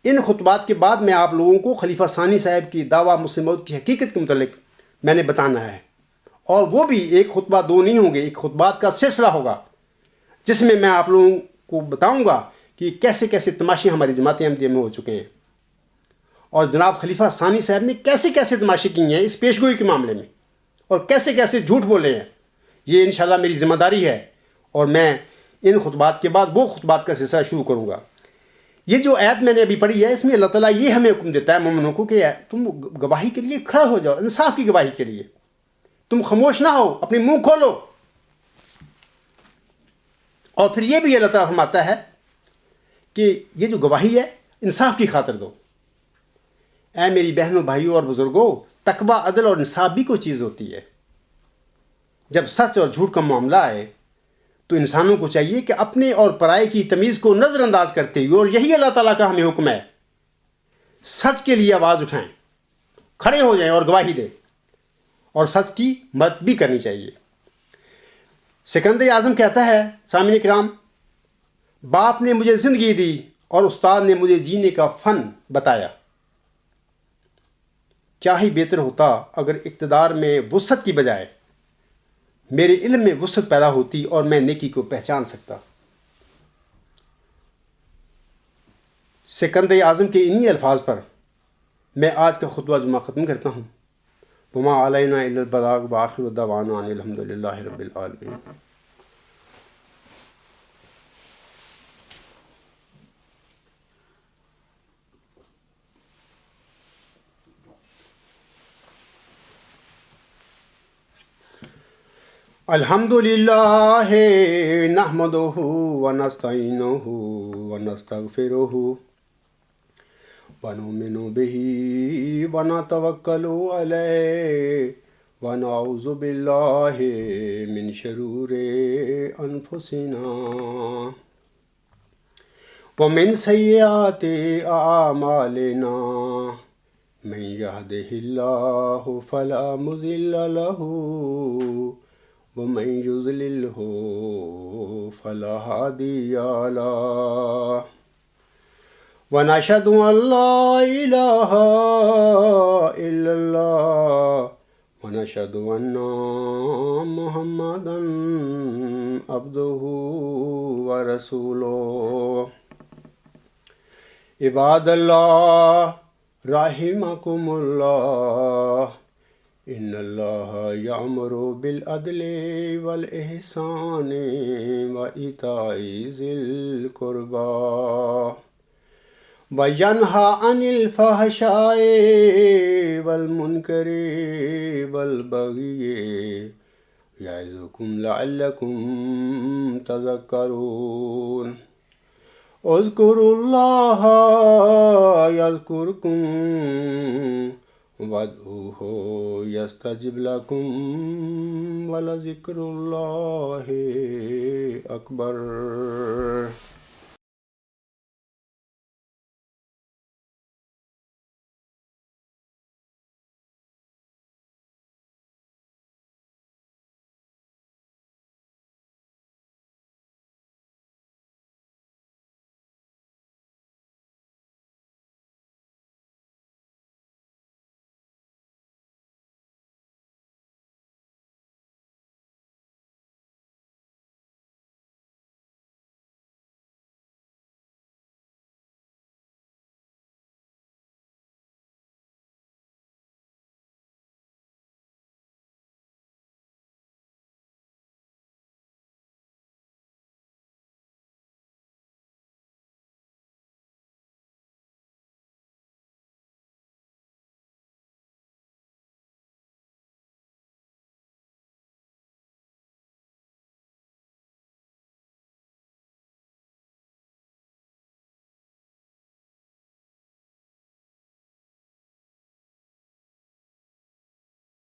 ان خطبات کے بعد میں آپ لوگوں کو خلیفہ ثانی صاحب کی دعویٰ مسلم موعود کی حقیقت کے متعلق میں نے بتانا ہے، اور وہ بھی ایک خطبہ دو نہیں ہوں گے، ایک خطبات کا سلسلہ ہوگا جس میں آپ لوگوں کو بتاؤں گا کہ کیسے کیسے تماشے ہماری جماعت احمدیہ میں ہو چکے ہیں، اور جناب خلیفہ ثانی صاحب نے کیسے کیسے تماشے کیے ہیں اس پیشگوئی کے معاملے میں، اور کیسے کیسے جھوٹ بولے ہیں۔ یہ انشاءاللہ میری ذمہ داری ہے، اور میں ان خطبات کے بعد وہ خطبات کا سلسلہ شروع کروں گا۔ یہ جو آیت میں نے ابھی پڑھی ہے، اس میں اللہ تعالیٰ یہ ہمیں حکم دیتا ہے مومنوں کو کہ تم گواہی کے لیے کھڑا ہو جاؤ، انصاف کی گواہی کے لیے تم خاموش نہ ہو، اپنے منہ کھولو۔ اور پھر یہ بھی اللہ تعالیٰ فرماتا ہے کہ یہ جو گواہی ہے انصاف کی خاطر دو۔ اے میری بہنوں، بھائیوں اور بزرگوں، تقویٰ، عدل اور انصاف بھی کوئی چیز ہوتی ہے۔ جب سچ اور جھوٹ کا معاملہ آئے تو انسانوں کو چاہیے کہ اپنے اور پرائے کی تمیز کو نظر انداز کرتے ہوئے، اور یہی اللہ تعالیٰ کا ہمیں حکم ہے، سچ کے لیے آواز اٹھائیں، کھڑے ہو جائیں اور گواہی دیں، اور سچ کی مدد بھی کرنی چاہیے۔ سکندر اعظم کہتا ہے، سامعین کرام، باپ نے مجھے زندگی دی اور استاد نے مجھے جینے کا فن بتایا۔ کیا ہی بہتر ہوتا اگر اقتدار میں وسعت کی بجائے میرے علم میں وسعت پیدا ہوتی اور میں نیکی کو پہچان سکتا۔ سکندر اعظم کے انہی الفاظ پر میں آج کا خطبہ جمعہ ختم کرتا ہوں۔ وما علینا الا البلاغ وآخر دعوانا ان الحمد للہ رب العالمین۔ الحمد للہ نحمدہ ونستعینہ ونستغفرہ ونؤمن بہ ونتوکل علیہ ونعوذ باللہ من شرور انفسنا ومن سیئات اعمالنا من یہدہ اللہ فلا مضل لہ ومن یضللہ فلا ہادی لہ ونشهد أن لا إله إلا الله ونشهد أن محمدا عبده ورسوله عباد الله رحمكم الله إن الله يأمر بالعدل والإحسان وإيتاء ذي القربى وَيَنْهَى عَنِ الْفَحْشَاءِ وَالْمُنْكَرِ وَالْبَغْيِ يَعِظُكُمْ لَعَلَّكُمْ تَذَكَّرُونَ اذْكُرُوا اللَّهَ يَذْكُرْكُمْ وَادْعُوهُ يَسْتَجِبْ لَكُمْ وَلَذِكْرُ اللَّهِ أَكْبَرُ۔